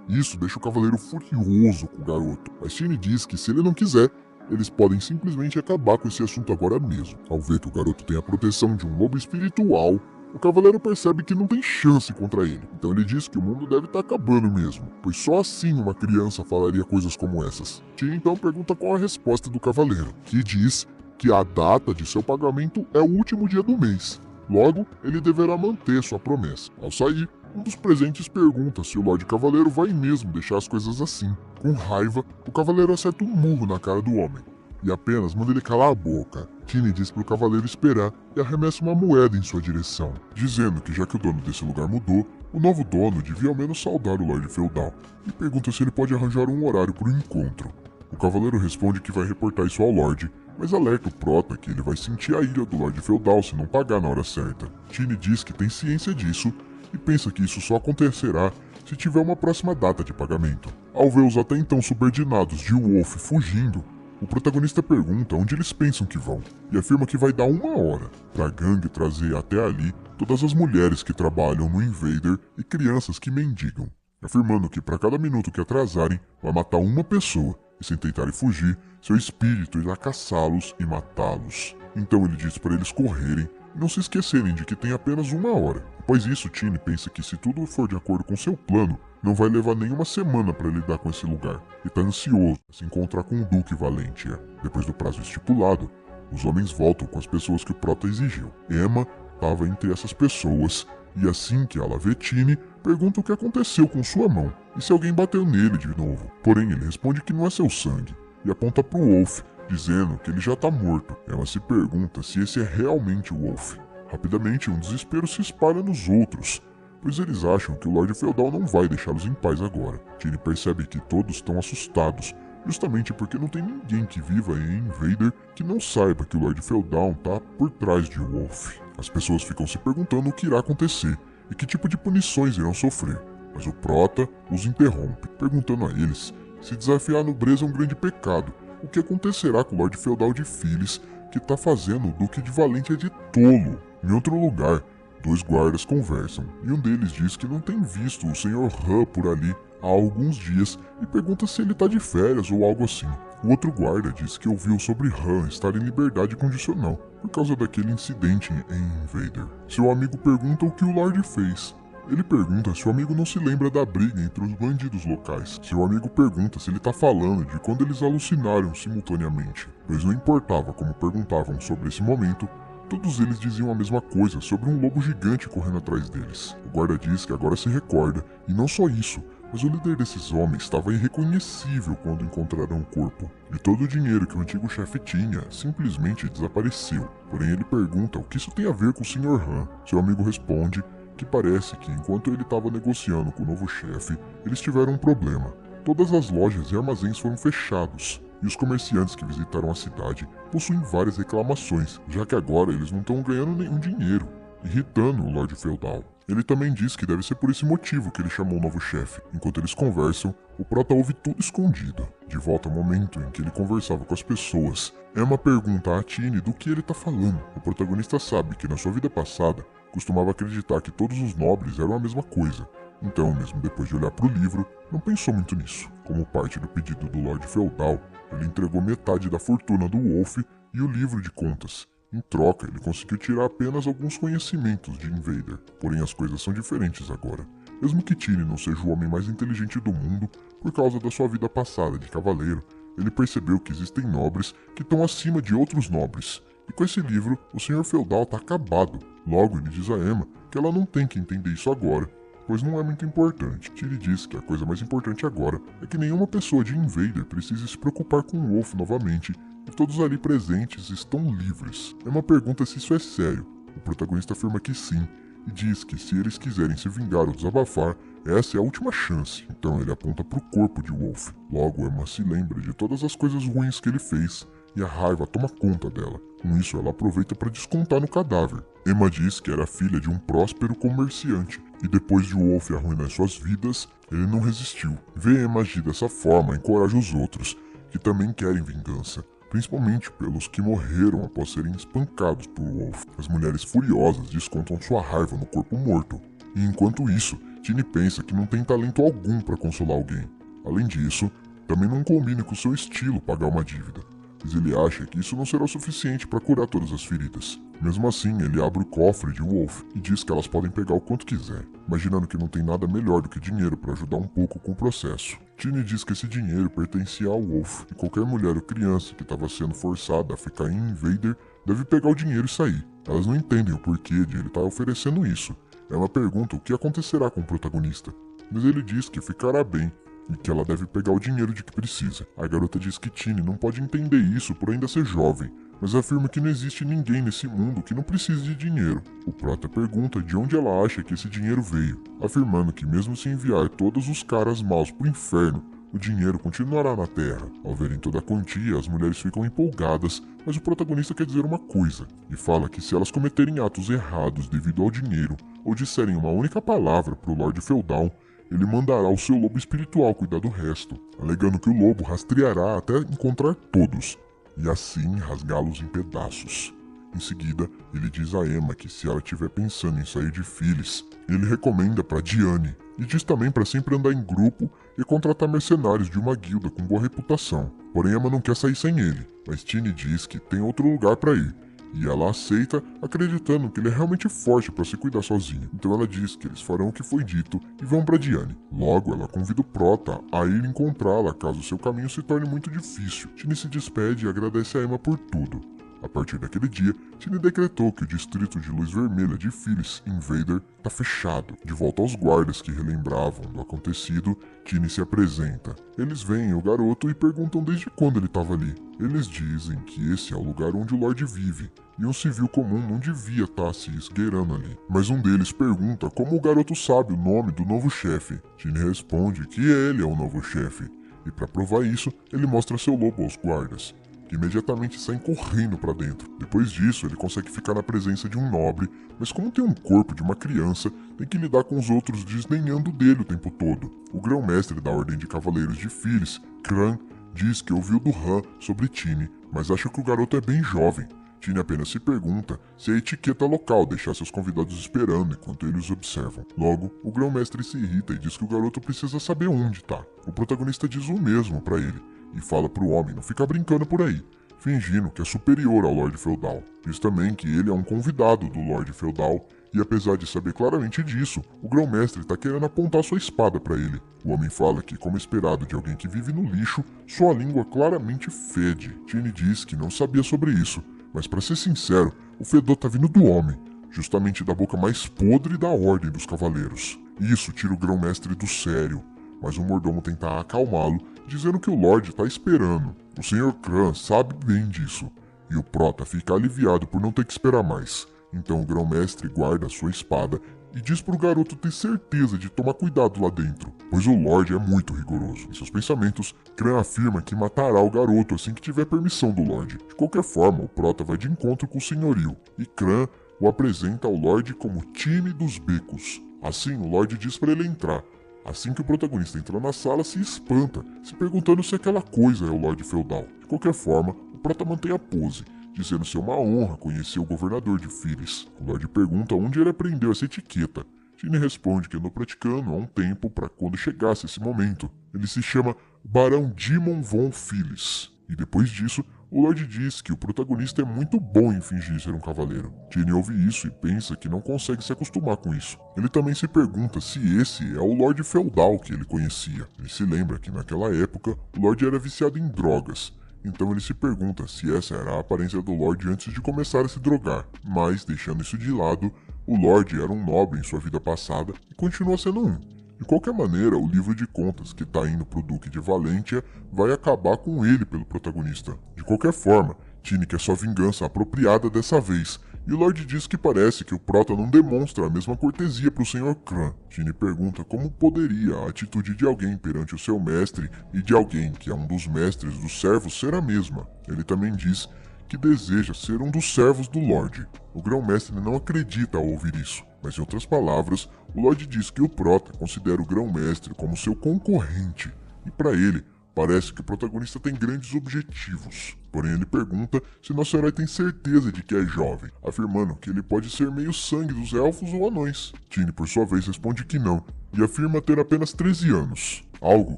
Isso deixa o cavaleiro furioso com o garoto, mas Tiny diz que se ele não quiser, eles podem simplesmente acabar com esse assunto agora mesmo. Ao ver que o garoto tem a proteção de um lobo espiritual, o cavaleiro percebe que não tem chance contra ele. Então ele diz que o mundo deve estar acabando mesmo, pois só assim uma criança falaria coisas como essas. Tiny então pergunta qual a resposta do cavaleiro, que diz que a data de seu pagamento é o último dia do mês. Logo, ele deverá manter sua promessa. Ao sair, um dos presentes pergunta se o Lorde Cavaleiro vai mesmo deixar as coisas assim. Com raiva, o cavaleiro acerta um murro na cara do homem e apenas manda ele calar a boca. Tiny diz para o cavaleiro esperar e arremessa uma moeda em sua direção, dizendo que já que o dono desse lugar mudou, o novo dono devia ao menos saudar o Lorde Feudal e pergunta se ele pode arranjar um horário para o encontro. O cavaleiro responde que vai reportar isso ao Lorde, mas alerta o Prota que ele vai sentir a ira do Lorde Feudal se não pagar na hora certa. Tiny diz que tem ciência disso e pensa que isso só acontecerá se tiver uma próxima data de pagamento. Ao ver os até então subordinados de Wolf fugindo, O protagonista pergunta onde eles pensam que vão e afirma que vai dar 1 hora para a gangue trazer até ali todas as mulheres que trabalham no Invader e crianças que mendigam, afirmando que para cada minuto que atrasarem vai matar uma pessoa e se tentarem fugir, seu espírito irá caçá-los e matá-los. Então ele diz para eles correrem e não se esquecerem de que tem apenas 1 hora. Após isso, Tiny pensa que se tudo for de acordo com seu plano, não vai levar nem uma semana para lidar com esse lugar e está ansioso para se encontrar com o Duque Valentia. Depois do prazo estipulado, os homens voltam com as pessoas que o Prota exigiu. Emma estava entre essas pessoas e assim que ela vê Tiny, pergunta o que aconteceu com sua mão e se alguém bateu nele de novo. Porém, ele responde que não é seu sangue e aponta para o Wolf, dizendo que ele já está morto. Ela se pergunta se esse é realmente o Wolf. Rapidamente, um desespero se espalha nos outros, pois eles acham que o Lorde Feudal não vai deixá-los em paz agora. Tiny percebe que todos estão assustados, justamente porque não tem ninguém que viva em Invader que não saiba que o Lorde Feudal está por trás de Wolf. As pessoas ficam se perguntando o que irá acontecer e que tipo de punições irão sofrer, mas o Prota os interrompe, perguntando a eles se desafiar a nobreza é um grande pecado. O que acontecerá com o Lorde Feudal de Phyllis, que está fazendo o Duque de Valentia de tolo? Em outro lugar, 2 guardas conversam, e um deles diz que não tem visto o Sr. Han por ali há alguns dias e pergunta se ele está de férias ou algo assim. O outro guarda diz que ouviu sobre Han estar em liberdade condicional por causa daquele incidente em Invader. Seu amigo pergunta o que o Lorde fez. Ele pergunta se o amigo não se lembra da briga entre os bandidos locais. Seu amigo pergunta se ele está falando de quando eles alucinaram simultaneamente, pois não importava como perguntavam sobre esse momento, todos eles diziam a mesma coisa sobre um lobo gigante correndo atrás deles. O guarda diz que agora se recorda, e não só isso, mas o líder desses homens estava irreconhecível quando encontraram o corpo. E todo o dinheiro que o antigo chefe tinha simplesmente desapareceu. Porém ele pergunta o que isso tem a ver com o Sr. Han. Seu amigo responde que parece que enquanto ele estava negociando com o novo chefe, eles tiveram um problema. Todas as lojas e armazéns foram fechados, e os comerciantes que visitaram a cidade possuem várias reclamações, já que agora eles não estão ganhando nenhum dinheiro, irritando o Lorde Feudal. Ele também diz que deve ser por esse motivo que ele chamou o novo chefe. Enquanto eles conversam, o Prota ouve tudo escondido. De volta ao momento em que ele conversava com as pessoas, Emma pergunta a Tiny do que ele está falando. O protagonista sabe que na sua vida passada, costumava acreditar que todos os nobres eram a mesma coisa. Então, mesmo depois de olhar para o livro, não pensou muito nisso. Como parte do pedido do Lorde Feudal, ele entregou metade da fortuna do Wolf e o livro de contas. Em troca, ele conseguiu tirar apenas alguns conhecimentos de Invader. Porém, as coisas são diferentes agora. Mesmo que Tiny não seja o homem mais inteligente do mundo, por causa da sua vida passada de cavaleiro, ele percebeu que existem nobres que estão acima de outros nobres. E com esse livro, o Sr. Feudal está acabado. Logo, ele diz a Emma que ela não tem que entender isso agora, pois não é muito importante. Tiny diz que a coisa mais importante agora é que nenhuma pessoa de Invader precise se preocupar com o Wolf novamente e todos ali presentes estão livres. Emma pergunta se isso é sério. O protagonista afirma que sim e diz que se eles quiserem se vingar ou desabafar, essa é a última chance. Então ele aponta para o corpo de Wolf. Logo, Emma se lembra de todas as coisas ruins que ele fez e a raiva toma conta dela. Com isso, ela aproveita para descontar no cadáver. Emma diz que era filha de um próspero comerciante, e depois de Wolf arruinar suas vidas, ele não resistiu. Ver Emma agir dessa forma encoraja os outros, que também querem vingança, principalmente pelos que morreram após serem espancados por Wolf. As mulheres furiosas descontam sua raiva no corpo morto, e enquanto isso, Tiny pensa que não tem talento algum para consolar alguém. Além disso, também não combina com seu estilo pagar uma dívida, mas ele acha que isso não será o suficiente para curar todas as feridas. Mesmo assim, ele abre o cofre de Wolf e diz que elas podem pegar o quanto quiser, imaginando que não tem nada melhor do que dinheiro para ajudar um pouco com o processo. Tiny diz que esse dinheiro pertencia ao Wolf e qualquer mulher ou criança que estava sendo forçada a ficar em Invader deve pegar o dinheiro e sair. Elas não entendem o porquê de ele estar oferecendo isso. Ela pergunta o que acontecerá com o protagonista, mas ele diz que ficará bem e que ela deve pegar o dinheiro de que precisa. A garota diz que Tiny não pode entender isso por ainda ser jovem, mas afirma que não existe ninguém nesse mundo que não precise de dinheiro. O Prota pergunta de onde ela acha que esse dinheiro veio, afirmando que mesmo se enviar todos os caras maus pro inferno, o dinheiro continuará na Terra. Ao verem toda a quantia, as mulheres ficam empolgadas, mas o protagonista quer dizer uma coisa, e fala que se elas cometerem atos errados devido ao dinheiro, ou disserem uma única palavra pro Lorde Feudal, ele mandará o seu lobo espiritual cuidar do resto, alegando que o lobo rastreará até encontrar todos, e assim rasgá-los em pedaços. Em seguida, ele diz a Emma que se ela estiver pensando em sair de Phyllis, ele recomenda para Diane, e diz também para sempre andar em grupo e contratar mercenários de uma guilda com boa reputação. Porém, Emma não quer sair sem ele, mas Tini diz que tem outro lugar para ir, e ela aceita, acreditando que ele é realmente forte para se cuidar sozinho. Então ela diz que eles farão o que foi dito e vão para Diane. Logo, ela convida o Prota a ir encontrá-la caso seu caminho se torne muito difícil. Tini se despede e agradece a Emma por tudo. A partir daquele dia, Tini decretou que o distrito de Luz Vermelha de Phyllis Invader está fechado. De volta aos guardas que relembravam do acontecido, Tini se apresenta. Eles veem o garoto e perguntam desde quando ele estava ali. Eles dizem que esse é o lugar onde o Lorde vive, e um civil comum não devia estar se esgueirando ali. Mas um deles pergunta como o garoto sabe o nome do novo chefe. Tini responde que ele é o novo chefe, e para provar isso, ele mostra seu lobo aos guardas, que imediatamente saem correndo para dentro. Depois disso, ele consegue ficar na presença de um nobre, mas como tem um corpo de uma criança, tem que lidar com os outros desdenhando dele o tempo todo. O grão-mestre da Ordem de Cavaleiros de Phyllis, Kran, diz que ouviu do Han sobre Tini, mas acha que o garoto é bem jovem. Tini apenas se pergunta se é etiqueta local deixar seus convidados esperando enquanto eles observam. Logo, o grão-mestre se irrita e diz que o garoto precisa saber onde tá. O protagonista diz o mesmo para ele, e fala pro homem não ficar brincando por aí, fingindo que é superior ao Lorde Feudal. Diz também que ele é um convidado do Lorde Feudal, e apesar de saber claramente disso, o grão-mestre tá querendo apontar sua espada para ele. O homem fala que, como esperado de alguém que vive no lixo, sua língua claramente fede. Tini diz que não sabia sobre isso, mas para ser sincero, o fedor tá vindo do homem, justamente da boca mais podre da Ordem dos Cavaleiros. Isso tira o grão-mestre do sério, mas o mordomo tenta acalmá-lo, dizendo que o Lorde está esperando. O Sr. Kran sabe bem disso, e o Prota fica aliviado por não ter que esperar mais. Então o grão-mestre guarda sua espada e diz para o garoto ter certeza de tomar cuidado lá dentro, pois o Lorde é muito rigoroso. Em seus pensamentos, Kran afirma que matará o garoto assim que tiver permissão do Lorde. De qualquer forma, o Prota vai de encontro com o senhorio, e Kran o apresenta ao Lorde como Time dos Becos. Assim, o Lorde diz para ele entrar. Assim que o protagonista entra na sala, se espanta, se perguntando se aquela coisa é o Lorde Feudal. De qualquer forma, o Prota mantém a pose, dizendo ser uma honra conhecer o governador de Phyllis. O Lorde pergunta onde ele aprendeu essa etiqueta. Tini responde que andou praticando há um tempo para quando chegasse esse momento. Ele se chama Barão Demon von Phyllis. E depois disso, o Lorde diz que o protagonista é muito bom em fingir ser um cavaleiro. Tini ouve isso e pensa que não consegue se acostumar com isso. Ele também se pergunta se esse é o Lorde Feudal que ele conhecia. Ele se lembra que naquela época o Lorde era viciado em drogas. Então ele se pergunta se essa era a aparência do Lorde antes de começar a se drogar. Mas, deixando isso de lado, o Lorde era um nobre em sua vida passada e continua sendo um. De qualquer maneira, o livro de contas que está indo pro Duque de Valentia vai acabar com ele pelo protagonista. De qualquer forma, Tini quer sua vingança apropriada dessa vez, e o Lorde diz que parece que o Prota não demonstra a mesma cortesia para o Sr. Kran. Tini pergunta como poderia a atitude de alguém perante o seu mestre e de alguém que é um dos mestres dos servos ser a mesma. Ele também diz que deseja ser um dos servos do Lorde. O grão-mestre não acredita ao ouvir isso, mas em outras palavras, o Lorde diz que o Prota considera o grão-mestre como seu concorrente, e para ele, parece que o protagonista tem grandes objetivos. Porém, ele pergunta se nosso herói tem certeza de que é jovem, afirmando que ele pode ser meio sangue dos elfos ou anões. Tini, por sua vez, responde que não, e afirma ter apenas 13 anos, algo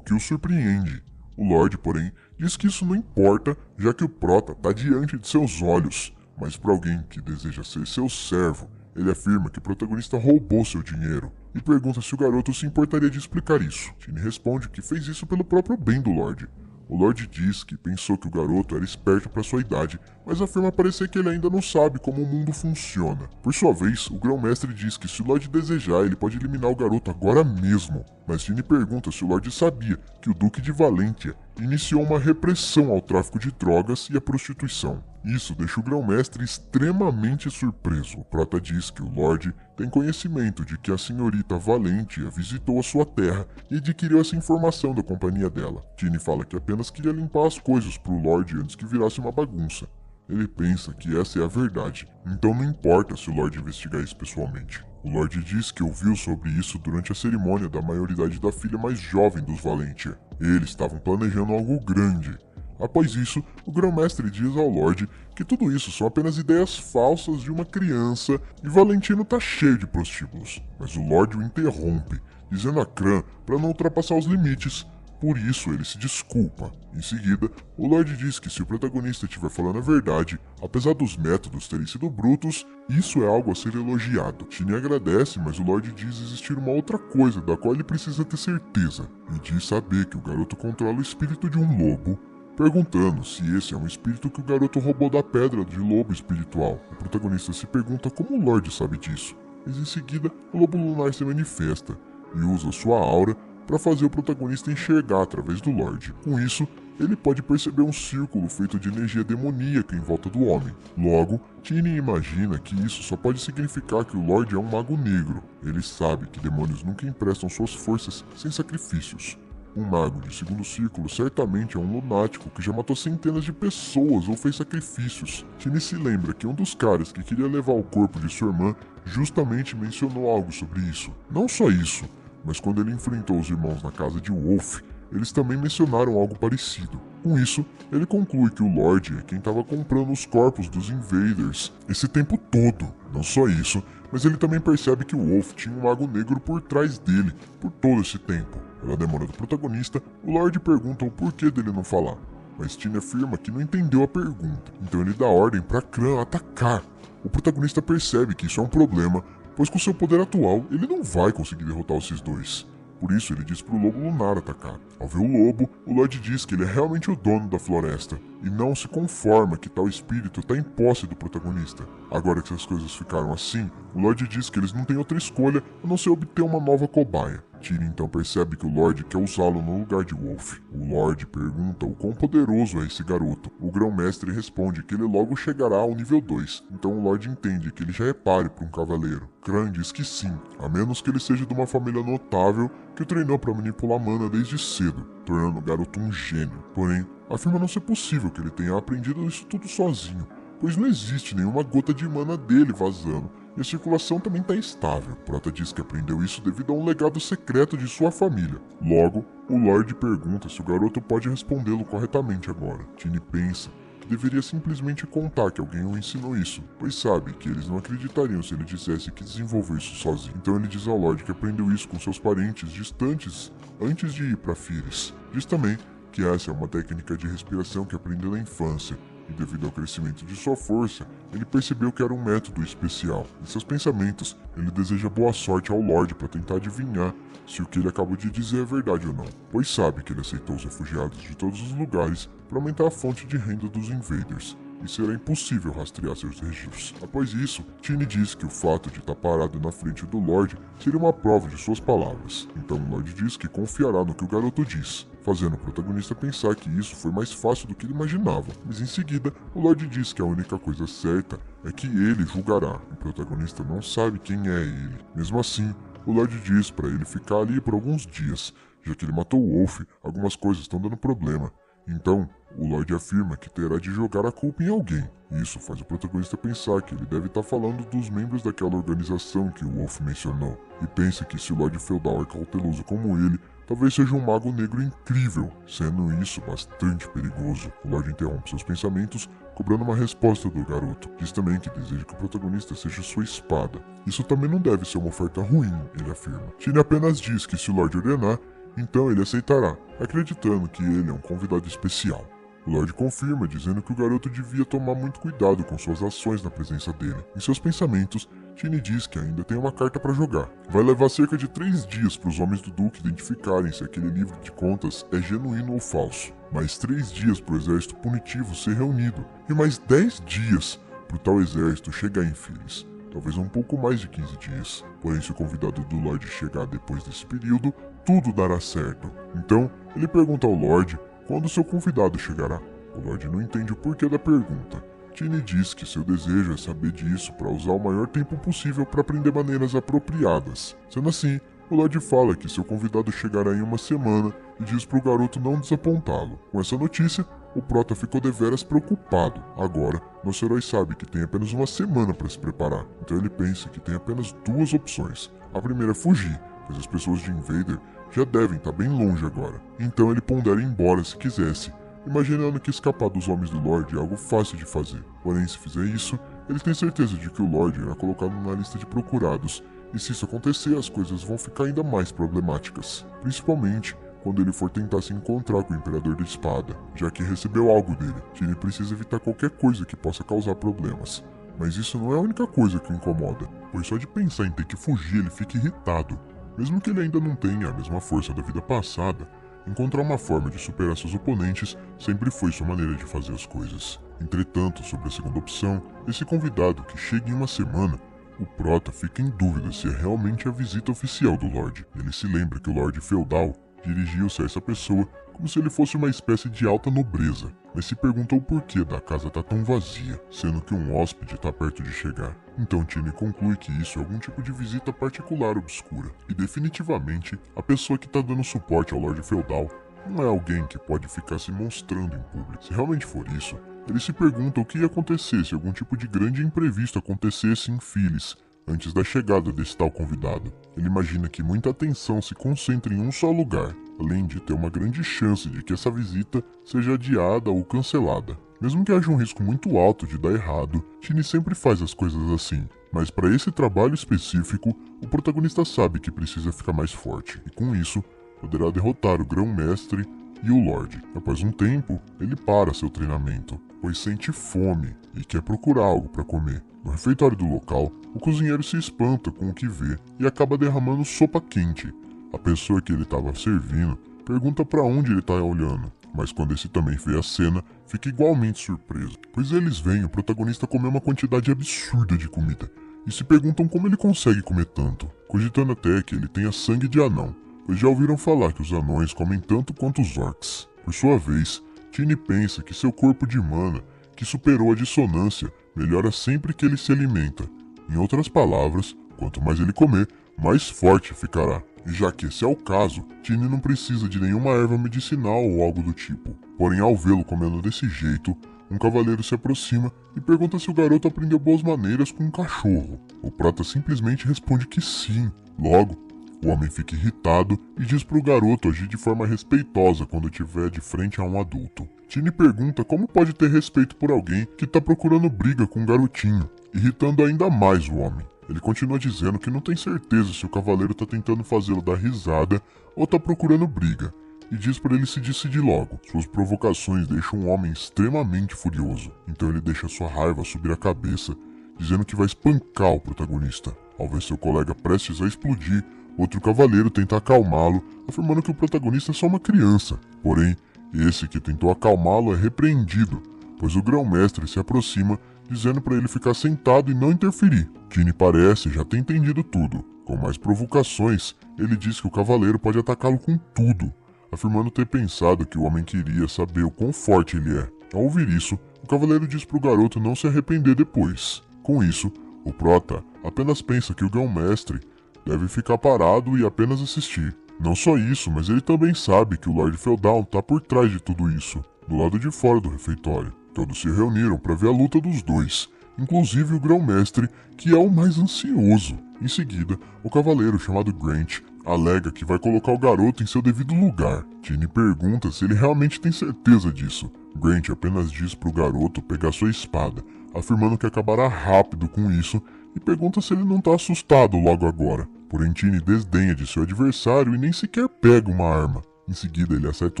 que o surpreende. O Lorde, porém, diz que isso não importa, já que o Prota está diante de seus olhos, mas para alguém que deseja ser seu servo, ele afirma que o protagonista roubou seu dinheiro e pergunta se o garoto se importaria de explicar isso. Tini responde que fez isso pelo próprio bem do Lorde. O Lorde diz que pensou que o garoto era esperto para sua idade, mas afirma parecer que ele ainda não sabe como o mundo funciona. Por sua vez, o grão-mestre diz que se o Lorde desejar, ele pode eliminar o garoto agora mesmo. Mas Tini pergunta se o Lorde sabia que o Duque de Valentia iniciou uma repressão ao tráfico de drogas e à prostituição. Isso deixa o grão-mestre extremamente surpreso. O Prota diz que o Lorde tem conhecimento de que a senhorita Valentia visitou a sua terra e adquiriu essa informação da companhia dela. Tini fala que apenas queria limpar as coisas para o Lorde antes que virasse uma bagunça. Ele pensa que essa é a verdade, então não importa se o Lorde investigar isso pessoalmente. O O Lorde diz que ouviu sobre isso durante a cerimônia da maioridade da filha mais jovem dos Valentia. Eles estavam planejando algo grande. Após isso, o Grão-Mestre diz ao Lorde que tudo isso são apenas ideias falsas de uma criança e Valentino tá cheio de prostíbulos. Mas o Lorde o interrompe, dizendo a Cran para não ultrapassar os limites. Por isso, ele se desculpa. Em seguida, o Lorde diz que se o protagonista estiver falando a verdade, apesar dos métodos terem sido brutos, isso é algo a ser elogiado. Tiny agradece, mas o Lorde diz existir uma outra coisa da qual ele precisa ter certeza, e diz saber que o garoto controla o espírito de um lobo, perguntando se esse é um espírito que o garoto roubou da pedra de lobo espiritual. O protagonista se pergunta como o Lorde sabe disso, mas em seguida, o lobo lunar se manifesta e usa sua aura para fazer o protagonista enxergar através do Lorde. Com isso, ele pode perceber um círculo feito de energia demoníaca em volta do homem. Logo, Tiny imagina que isso só pode significar que o Lorde é um mago negro. Ele sabe que demônios nunca emprestam suas forças sem sacrifícios. Um mago de segundo círculo certamente é um lunático que já matou centenas de pessoas ou fez sacrifícios. Tiny se lembra que um dos caras que queria levar o corpo de sua irmã justamente mencionou algo sobre isso. Não só isso, mas quando ele enfrentou os irmãos na casa de Wolf, eles também mencionaram algo parecido. Com isso, ele conclui que o Lorde é quem estava comprando os corpos dos Invaders esse tempo todo. Não só isso, mas ele também percebe que o Wolf tinha um mago negro por trás dele por todo esse tempo. Pela demora do protagonista, o Lorde pergunta o porquê dele não falar, mas Tiny afirma que não entendeu a pergunta, então ele dá ordem para Cran atacar. O protagonista percebe que isso é um problema, pois com seu poder atual, ele não vai conseguir derrotar esses dois. Por isso, ele diz para o Lobo Lunar atacar. Ao ver o lobo, o Lorde diz que ele é realmente o dono da floresta, e não se conforma que tal espírito está em posse do protagonista. Agora que as coisas ficaram assim, o Lorde diz que eles não têm outra escolha a não ser obter uma nova cobaia. Tiny então percebe que o Lorde quer usá-lo no lugar de Wolf. O Lorde pergunta o quão poderoso é esse garoto. O Grão-Mestre responde que ele logo chegará ao nível 2, então o Lorde entende que ele já é páreo para um cavaleiro. Cran diz que sim, a menos que ele seja de uma família notável que o treinou para manipular mana desde cedo, tornando o garoto um gênio. Porém, afirma não ser possível que ele tenha aprendido isso tudo sozinho, pois não existe nenhuma gota de mana dele vazando, e a circulação também está estável. Prota diz que aprendeu isso devido a um legado secreto de sua família. Logo, o Lorde pergunta se o garoto pode respondê-lo corretamente agora. Tiny pensa que deveria simplesmente contar que alguém o ensinou isso, pois sabe que eles não acreditariam se ele dissesse que desenvolveu isso sozinho. Então ele diz ao Lorde que aprendeu isso com seus parentes distantes antes de ir para Firis. Diz também que essa é uma técnica de respiração que aprendeu na infância, e devido ao crescimento de sua força, ele percebeu que era um método especial. Em seus pensamentos, ele deseja boa sorte ao Lorde para tentar adivinhar se o que ele acabou de dizer é verdade ou não, pois sabe que ele aceitou os refugiados de todos os lugares para aumentar a fonte de renda dos Invaders, e será impossível rastrear seus registros. Após isso, Tiny diz que o fato de estar parado na frente do Lorde seria uma prova de suas palavras. Então o Lorde diz que confiará no que o garoto diz, fazendo o protagonista pensar que isso foi mais fácil do que ele imaginava. Mas em seguida, o Lorde diz que a única coisa certa é que ele julgará. O protagonista não sabe quem é ele. Mesmo assim, o Lorde diz para ele ficar ali por alguns dias, já que ele matou o Wolf, algumas coisas estão dando problema. Então, o Lorde afirma que terá de jogar a culpa em alguém. Isso faz o protagonista pensar que ele deve estar falando dos membros daquela organização que o Wolf mencionou, e pensa que se o Lorde Feudal é cauteloso como ele, talvez seja um mago negro incrível, sendo isso bastante perigoso. O Lorde interrompe seus pensamentos, cobrando uma resposta do garoto. Diz também que deseja que o protagonista seja sua espada. Isso também não deve ser uma oferta ruim, ele afirma. Tiny apenas diz que se o Lorde ordenar, então ele aceitará, acreditando que ele é um convidado especial. O Lorde confirma, dizendo que o garoto devia tomar muito cuidado com suas ações na presença dele. Em seus pensamentos, Tiny diz que ainda tem uma carta para jogar. Vai levar cerca de 3 dias para os homens do Duque identificarem se aquele livro de contas é genuíno ou falso. Mais 3 dias para o exército punitivo ser reunido. E mais 10 dias para o tal exército chegar em Firis. Talvez um pouco mais de 15 dias. Porém, se o convidado do Lorde chegar depois desse período, tudo dará certo. Então, ele pergunta ao Lorde quando seu convidado chegará. O Lorde não entende o porquê da pergunta. Tiny diz que seu desejo é saber disso para usar o maior tempo possível para aprender maneiras apropriadas. Sendo assim, o Lorde fala que seu convidado chegará em uma semana e diz para o garoto não desapontá-lo. Com essa notícia, o Prota ficou deveras preocupado. Agora, nosso herói sabe que tem apenas uma semana para se preparar, então ele pensa que tem apenas duas opções. A primeira é fugir, pois as pessoas de Invader já devem estar bem longe agora. Então ele pondera ir embora se quisesse, imaginando que escapar dos homens do Lorde é algo fácil de fazer. Porém, se fizer isso, ele tem certeza de que o Lorde irá colocá-lo na lista de procurados, e se isso acontecer, as coisas vão ficar ainda mais problemáticas. Principalmente quando ele for tentar se encontrar com o Imperador da Espada, já que recebeu algo dele. Ele precisa evitar qualquer coisa que possa causar problemas. Mas isso não é a única coisa que o incomoda, pois só de pensar em ter que fugir ele fica irritado. Mesmo que ele ainda não tenha a mesma força da vida passada, encontrar uma forma de superar seus oponentes sempre foi sua maneira de fazer as coisas. Entretanto, sobre a segunda opção, esse convidado que chega em uma semana, o Prota fica em dúvida se é realmente a visita oficial do Lorde. Ele se lembra que o Lorde Feudal dirigiu-se a essa pessoa como se ele fosse uma espécie de alta nobreza, mas se pergunta o porquê da casa tá tão vazia, sendo que um hóspede tá perto de chegar. Então Tiny conclui que isso é algum tipo de visita particular obscura, e definitivamente a pessoa que tá dando suporte ao Lorde Feudal não é alguém que pode ficar se mostrando em público. Se realmente for isso, ele se pergunta o que ia acontecer se algum tipo de grande imprevisto acontecesse em Phyllis antes da chegada desse tal convidado. Ele imagina que muita atenção se concentre em um só lugar, além de ter uma grande chance de que essa visita seja adiada ou cancelada. Mesmo que haja um risco muito alto de dar errado, Tiny sempre faz as coisas assim. Mas para esse trabalho específico, o protagonista sabe que precisa ficar mais forte, e com isso, poderá derrotar o Grão-Mestre e o Lorde. Após um tempo, ele para seu treinamento, pois sente fome e quer procurar algo para comer. No refeitório do local, o cozinheiro se espanta com o que vê e acaba derramando sopa quente. A pessoa que ele estava servindo pergunta para onde ele está olhando, mas quando esse também vê a cena, fica igualmente surpreso, pois eles veem o protagonista comer uma quantidade absurda de comida e se perguntam como ele consegue comer tanto, cogitando até que ele tenha sangue de anão, pois já ouviram falar que os anões comem tanto quanto os orcs. Por sua vez, Tiny pensa que seu corpo de mana, que superou a dissonância, melhora sempre que ele se alimenta. Em outras palavras, quanto mais ele comer, mais forte ficará. E já que esse é o caso, Tiny não precisa de nenhuma erva medicinal ou algo do tipo. Porém, ao vê-lo comendo desse jeito, um cavaleiro se aproxima e pergunta se o garoto aprendeu boas maneiras com um cachorro. O Prota simplesmente responde que sim. Logo, o homem fica irritado e diz para o garoto agir de forma respeitosa quando estiver de frente a um adulto. Tiny pergunta como pode ter respeito por alguém que está procurando briga com um garotinho, irritando ainda mais o homem. Ele continua dizendo que não tem certeza se o cavaleiro está tentando fazê-lo dar risada ou está procurando briga, e diz para ele se decidir logo. Suas provocações deixam o homem extremamente furioso, então ele deixa sua raiva subir a cabeça, dizendo que vai espancar o protagonista. Ao ver seu colega prestes a explodir, outro cavaleiro tenta acalmá-lo, afirmando que o protagonista é só uma criança. Porém, esse que tentou acalmá-lo é repreendido, pois o grão-mestre se aproxima, dizendo para ele ficar sentado e não interferir. Tiny parece já ter entendido tudo. Com mais provocações, ele diz que o cavaleiro pode atacá-lo com tudo, afirmando ter pensado que o homem queria saber o quão forte ele é. Ao ouvir isso, o cavaleiro diz para o garoto não se arrepender depois. Com isso, o Prota apenas pensa que o grão-mestre deve ficar parado e apenas assistir. Não só isso, mas ele também sabe que o Lorde Feudal está por trás de tudo isso, do lado de fora do refeitório. Todos se reuniram para ver a luta dos dois, inclusive o grão-mestre, que é o mais ansioso. Em seguida, o cavaleiro chamado Grant alega que vai colocar o garoto em seu devido lugar. Tiny pergunta se ele realmente tem certeza disso. Grant apenas diz para o garoto pegar sua espada, afirmando que acabará rápido com isso, e pergunta se ele não está assustado logo agora. Porém, Tiny desdenha de seu adversário e nem sequer pega uma arma. Em seguida, ele acerta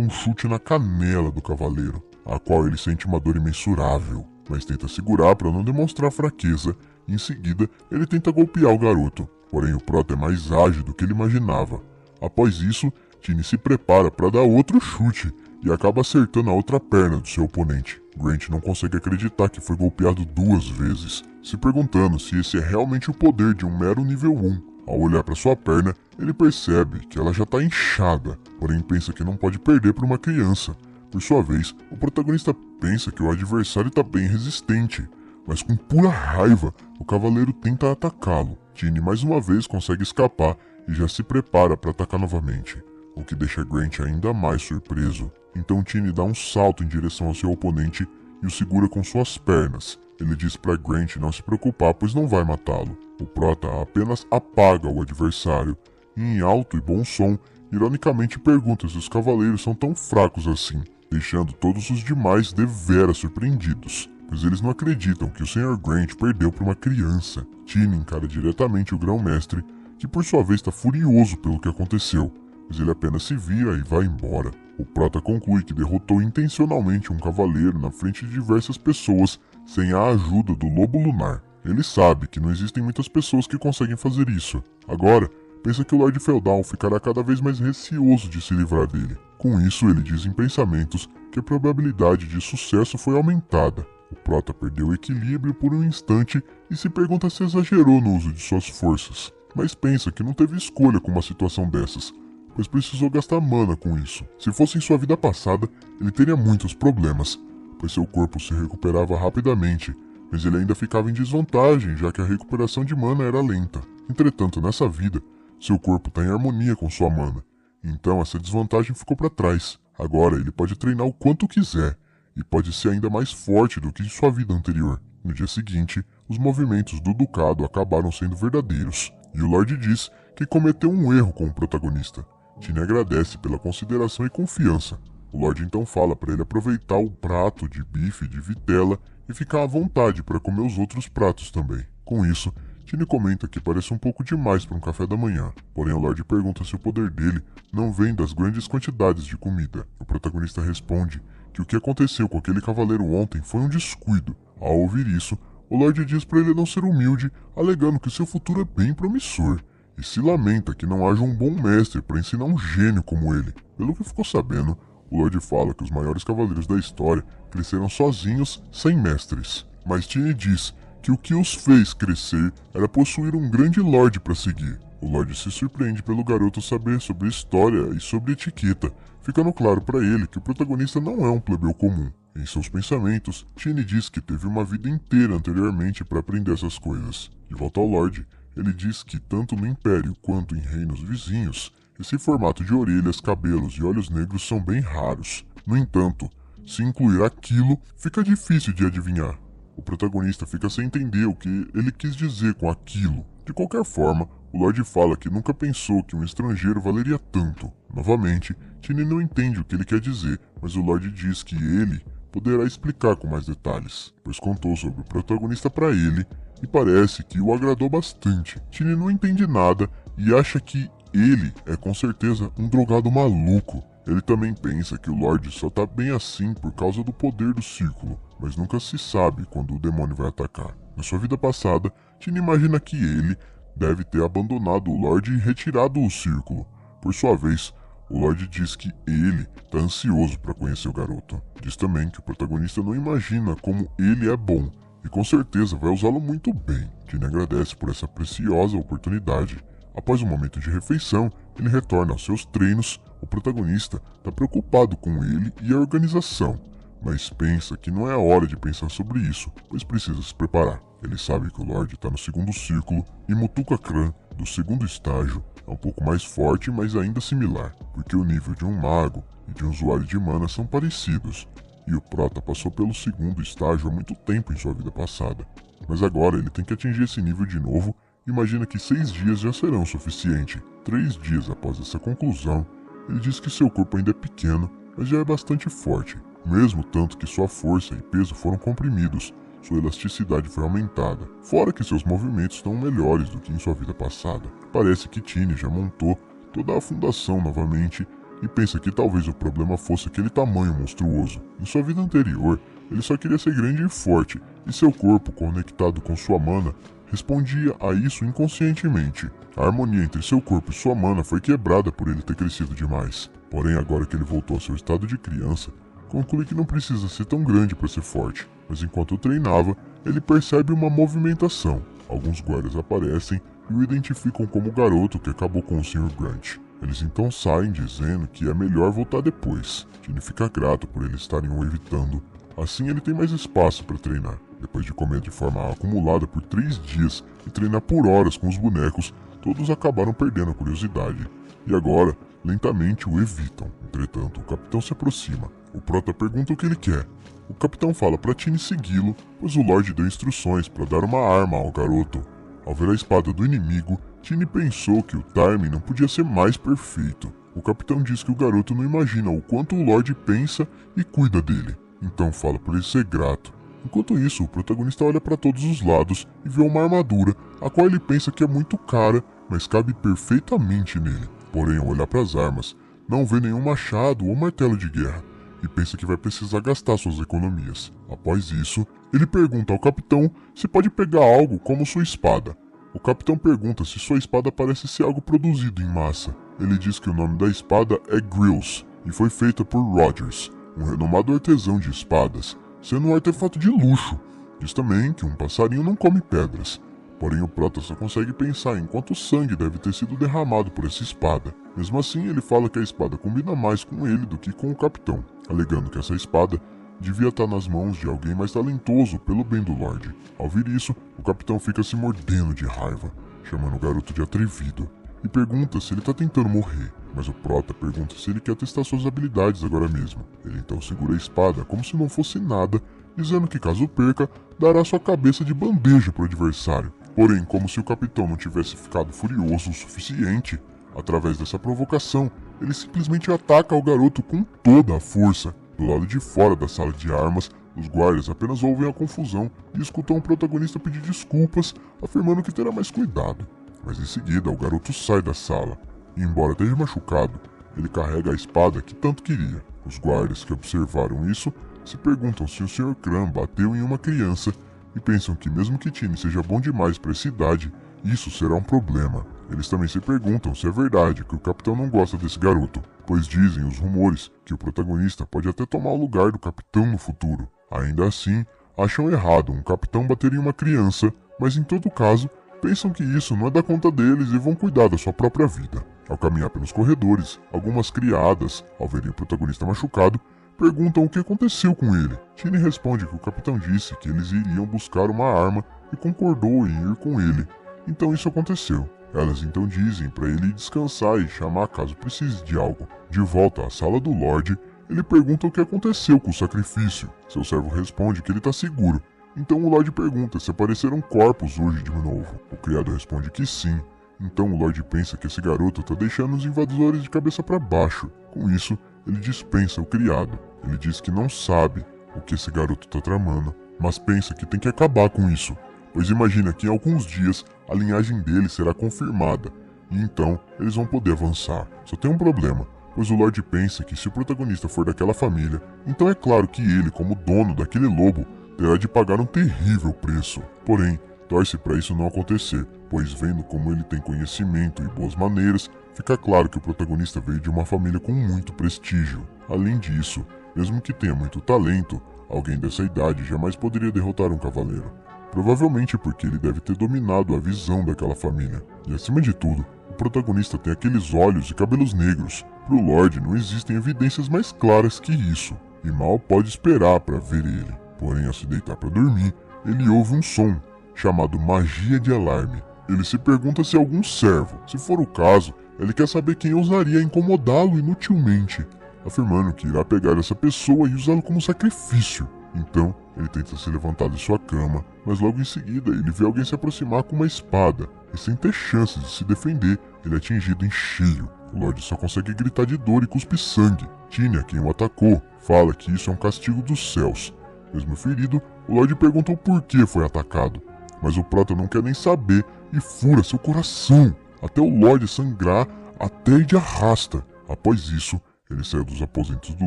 um chute na canela do cavaleiro, a qual ele sente uma dor imensurável, mas tenta segurar para não demonstrar fraqueza, e em seguida ele tenta golpear o garoto. Porém, o Prota é mais ágil do que ele imaginava. Após isso, Tiny se prepara para dar outro chute e acaba acertando a outra perna do seu oponente. Grant não consegue acreditar que foi golpeado 2 vezes, se perguntando se esse é realmente o poder de um mero nível 1. Ao olhar para sua perna, ele percebe que ela já está inchada, porém pensa que não pode perder para uma criança. Por sua vez, o protagonista pensa que o adversário está bem resistente, mas com pura raiva, o cavaleiro tenta atacá-lo. Tiny mais uma vez consegue escapar e já se prepara para atacar novamente, o que deixa Grant ainda mais surpreso. Então Tiny dá um salto em direção ao seu oponente e o segura com suas pernas. Ele diz para Grant não se preocupar, pois não vai matá-lo. O prota apenas apaga o adversário e, em alto e bom som, ironicamente pergunta se os cavaleiros são tão fracos assim, deixando todos os demais deveras surpreendidos, pois eles não acreditam que o Sr. Grant perdeu para uma criança. Tiny encara diretamente o grão-mestre, que por sua vez está furioso pelo que aconteceu, mas ele apenas se vira e vai embora. O prota conclui que derrotou intencionalmente um cavaleiro na frente de diversas pessoas sem a ajuda do Lobo Lunar. Ele sabe que não existem muitas pessoas que conseguem fazer isso. Agora, pensa que o Lord Feudal ficará cada vez mais receoso de se livrar dele. Com isso, ele diz em pensamentos que a probabilidade de sucesso foi aumentada. O prota perdeu o equilíbrio por um instante e se pergunta se exagerou no uso de suas forças, mas pensa que não teve escolha com uma situação dessas, pois precisou gastar mana com isso. Se fosse em sua vida passada, ele teria muitos problemas, pois seu corpo se recuperava rapidamente, mas ele ainda ficava em desvantagem, já que a recuperação de mana era lenta. Entretanto, nessa vida, seu corpo está em harmonia com sua mana, então essa desvantagem ficou para trás. Agora ele pode treinar o quanto quiser, e pode ser ainda mais forte do que em sua vida anterior. No dia seguinte, os movimentos do Ducado acabaram sendo verdadeiros, e o Lorde diz que cometeu um erro com o protagonista. Tiny agradece pela consideração e confiança. O Lorde então fala para ele aproveitar o prato de bife de vitela e ficar à vontade para comer os outros pratos também. Com isso, Tiny comenta que parece um pouco demais para um café da manhã, porém o Lorde pergunta se o poder dele não vem das grandes quantidades de comida. O protagonista responde que o que aconteceu com aquele cavaleiro ontem foi um descuido. Ao ouvir isso, o Lorde diz para ele não ser humilde, alegando que seu futuro é bem promissor, e se lamenta que não haja um bom mestre para ensinar um gênio como ele. Pelo que ficou sabendo, o Lorde fala que os maiores cavaleiros da história cresceram sozinhos, sem mestres. Mas Tiny diz que o que os fez crescer era possuir um grande Lorde para seguir. O Lorde se surpreende pelo garoto saber sobre história e sobre etiqueta, ficando claro para ele que o protagonista não é um plebeu comum. Em seus pensamentos, Tiny diz que teve uma vida inteira anteriormente para aprender essas coisas. De volta ao Lorde, ele diz que tanto no Império quanto em reinos vizinhos, esse formato de orelhas, cabelos e olhos negros são bem raros. No entanto, se incluir aquilo, fica difícil de adivinhar. O protagonista fica sem entender o que ele quis dizer com aquilo. De qualquer forma, o Lorde fala que nunca pensou que um estrangeiro valeria tanto. Novamente, Tiny não entende o que ele quer dizer, mas o Lorde diz que ele poderá explicar com mais detalhes, pois contou sobre o protagonista para ele e parece que o agradou bastante. Tiny não entende nada e acha que ele é com certeza um drogado maluco. Ele também pensa que o Lorde só tá bem assim por causa do poder do círculo, mas nunca se sabe quando o demônio vai atacar. Na sua vida passada, Tiny imagina que ele deve ter abandonado o Lorde e retirado o círculo. Por sua vez, o Lorde diz que ele está ansioso para conhecer o garoto. Diz também que o protagonista não imagina como ele é bom e com certeza vai usá-lo muito bem. Tiny agradece por essa preciosa oportunidade. Após um momento de refeição, ele retorna aos seus treinos. O protagonista está preocupado com ele e a organização, mas pensa que não é a hora de pensar sobre isso, pois precisa se preparar. Ele sabe que o Lorde está no segundo círculo e Mutuka Clan, do segundo estágio, é um pouco mais forte, mas ainda similar, porque o nível de um mago e de um usuário de mana são parecidos, e o prota passou pelo segundo estágio há muito tempo em sua vida passada. Mas agora ele tem que atingir esse nível de novo. Imagina que 6 dias já serão o suficiente. 3 dias após essa conclusão, ele diz que seu corpo ainda é pequeno, mas já é bastante forte. Mesmo tanto que sua força e peso foram comprimidos, sua elasticidade foi aumentada. Fora que seus movimentos estão melhores do que em sua vida passada. Parece que Tiny já montou toda a fundação novamente e pensa que talvez o problema fosse aquele tamanho monstruoso. Em sua vida anterior, ele só queria ser grande e forte, e seu corpo, conectado com sua mana, respondia a isso inconscientemente. A harmonia entre seu corpo e sua mana foi quebrada por ele ter crescido demais. Porém, agora que ele voltou ao seu estado de criança, conclui que não precisa ser tão grande para ser forte. Mas enquanto treinava, ele percebe uma movimentação. Alguns guardas aparecem e o identificam como o garoto que acabou com o Sr. Grant. Eles então saem dizendo que é melhor voltar depois. Tiny fica grato por eles estarem o evitando. Assim ele tem mais espaço para treinar. Depois de comer de forma acumulada por 3 dias e treinar por horas com os bonecos, todos acabaram perdendo a curiosidade. E agora, lentamente o evitam. Entretanto, o capitão se aproxima. O prota pergunta o que ele quer. O capitão fala para Tiny segui-lo, pois o Lorde deu instruções para dar uma arma ao garoto. Ao ver a espada do inimigo, Tiny pensou que o timing não podia ser mais perfeito. O capitão diz que o garoto não imagina o quanto o Lorde pensa e cuida dele, então fala para ele ser grato. Enquanto isso, o protagonista olha para todos os lados e vê uma armadura, a qual ele pensa que é muito cara, mas cabe perfeitamente nele. Porém, ao olhar para as armas, não vê nenhum machado ou martelo de guerra, e pensa que vai precisar gastar suas economias. Após isso, ele pergunta ao capitão se pode pegar algo como sua espada. O capitão pergunta se sua espada parece ser algo produzido em massa. Ele diz que o nome da espada é Grills e foi feita por Rogers, um renomado artesão de espadas, sendo um artefato de luxo. Diz também que um passarinho não come pedras. Porém, o prota só consegue pensar em quanto sangue deve ter sido derramado por essa espada. Mesmo assim, ele fala que a espada combina mais com ele do que com o capitão, alegando que essa espada devia estar nas mãos de alguém mais talentoso pelo bem do Lorde. Ao ouvir isso, o capitão fica se mordendo de raiva, chamando o garoto de atrevido, e pergunta se ele está tentando morrer. Mas o prota pergunta se ele quer testar suas habilidades agora mesmo. Ele então segura a espada como se não fosse nada, dizendo que caso perca, dará sua cabeça de bandeja para o adversário. Porém, como se o capitão não tivesse ficado furioso o suficiente, através dessa provocação, ele simplesmente ataca o garoto com toda a força. Do lado de fora da sala de armas, os guardas apenas ouvem a confusão e escutam o protagonista pedir desculpas, afirmando que terá mais cuidado. Mas em seguida, o garoto sai da sala, e embora esteja machucado, ele carrega a espada que tanto queria. Os guardas que observaram isso se perguntam se o Sr. Crumb bateu em uma criança e pensam que mesmo que Tiny seja bom demais para essa idade, isso será um problema. Eles também se perguntam se é verdade que o capitão não gosta desse garoto, pois dizem os rumores que o protagonista pode até tomar o lugar do capitão no futuro. Ainda assim, acham errado um capitão bater em uma criança, mas em todo caso, pensam que isso não é da conta deles e vão cuidar da sua própria vida. Ao caminhar pelos corredores, algumas criadas, ao verem o protagonista machucado, perguntam o que aconteceu com ele. Tiny responde que o capitão disse que eles iriam buscar uma arma e concordou em ir com ele. Então isso aconteceu. Elas então dizem para ele descansar e chamar caso precise de algo. De volta à sala do Lorde, ele pergunta o que aconteceu com o sacrifício. Seu servo responde que ele está seguro. Então o Lorde pergunta se apareceram corpos hoje de novo. O criado responde que sim. Então o Lorde pensa que esse garoto está deixando os invasores de cabeça para baixo. Com isso, ele dispensa o criado. Ele diz que não sabe o que esse garoto está tramando, mas pensa que tem que acabar com isso, pois imagina que em alguns dias a linhagem dele será confirmada, e então eles vão poder avançar. Só tem um problema, pois o Lorde pensa que se o protagonista for daquela família, então é claro que ele, como dono daquele lobo, terá de pagar um terrível preço. Porém, torce para isso não acontecer, pois vendo como ele tem conhecimento e boas maneiras, fica claro que o protagonista veio de uma família com muito prestígio. Além disso, mesmo que tenha muito talento, alguém dessa idade jamais poderia derrotar um cavaleiro. Provavelmente porque ele deve ter dominado a visão daquela família. E acima de tudo, o protagonista tem aqueles olhos e cabelos negros. Pro Lorde não existem evidências mais claras que isso, e mal pode esperar para ver ele. Porém, ao se deitar para dormir, ele ouve um som, chamado magia de alarme. Ele se pergunta se é algum servo. Se for o caso, ele quer saber quem ousaria incomodá-lo inutilmente, afirmando que irá pegar essa pessoa e usá-lo como sacrifício. Então, ele tenta se levantar de sua cama, mas logo em seguida ele vê alguém se aproximar com uma espada, e sem ter chances de se defender, ele é atingido em cheio. O Lorde só consegue gritar de dor e cuspir sangue. Tiny, quem o atacou, fala que isso é um castigo dos céus. Mesmo ferido, o Lorde pergunta o porquê foi atacado, mas o prota não quer nem saber e fura seu coração, até o Lorde sangrar até ir de arrasta. Após isso, ele sai dos aposentos do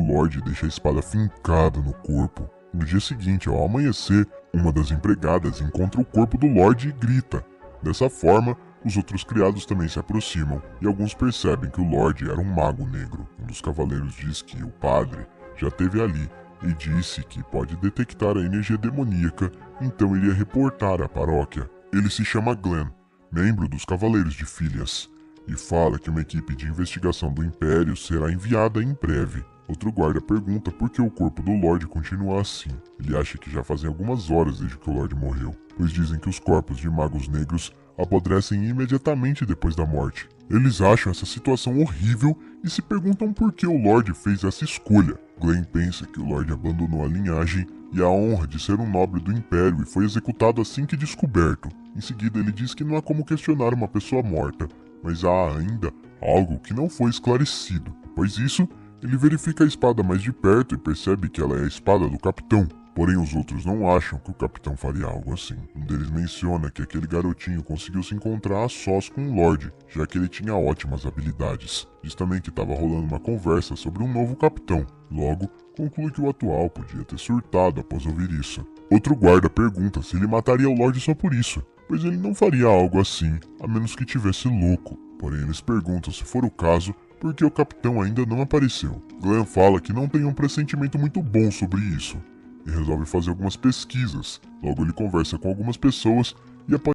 Lorde e deixa a espada fincada no corpo. No dia seguinte, ao amanhecer, uma das empregadas encontra o corpo do Lorde e grita. Dessa forma, os outros criados também se aproximam, e alguns percebem que o Lorde era um mago negro. Um dos cavaleiros diz que o padre já esteve ali, e disse que pode detectar a energia demoníaca, então iria reportar à paróquia. Ele se chama Glenn, membro dos Cavaleiros de Phileas, e fala que uma equipe de investigação do Império será enviada em breve. Outro guarda pergunta por que o corpo do Lorde continua assim. Ele acha que já fazem algumas horas desde que o Lorde morreu, pois dizem que os corpos de magos negros apodrecem imediatamente depois da morte. Eles acham essa situação horrível e se perguntam por que o Lorde fez essa escolha. Glenn pensa que o Lorde abandonou a linhagem e a honra de ser um nobre do Império e foi executado assim que descoberto. Em seguida, ele diz que não há como questionar uma pessoa morta, mas há ainda algo que não foi esclarecido. Após isso, ele verifica a espada mais de perto e percebe que ela é a espada do capitão. Porém, os outros não acham que o capitão faria algo assim. Um deles menciona que aquele garotinho conseguiu se encontrar a sós com o Lorde, já que ele tinha ótimas habilidades. Diz também que estava rolando uma conversa sobre um novo capitão. Logo, conclui que o atual podia ter surtado após ouvir isso. Outro guarda pergunta se ele mataria o Lorde só por isso, pois ele não faria algo assim, a menos que tivesse louco. Porém, eles perguntam se for o caso, porque o capitão ainda não apareceu. Glenn fala que não tem um pressentimento muito bom sobre isso, e resolve fazer algumas pesquisas. Logo ele conversa com algumas pessoas e após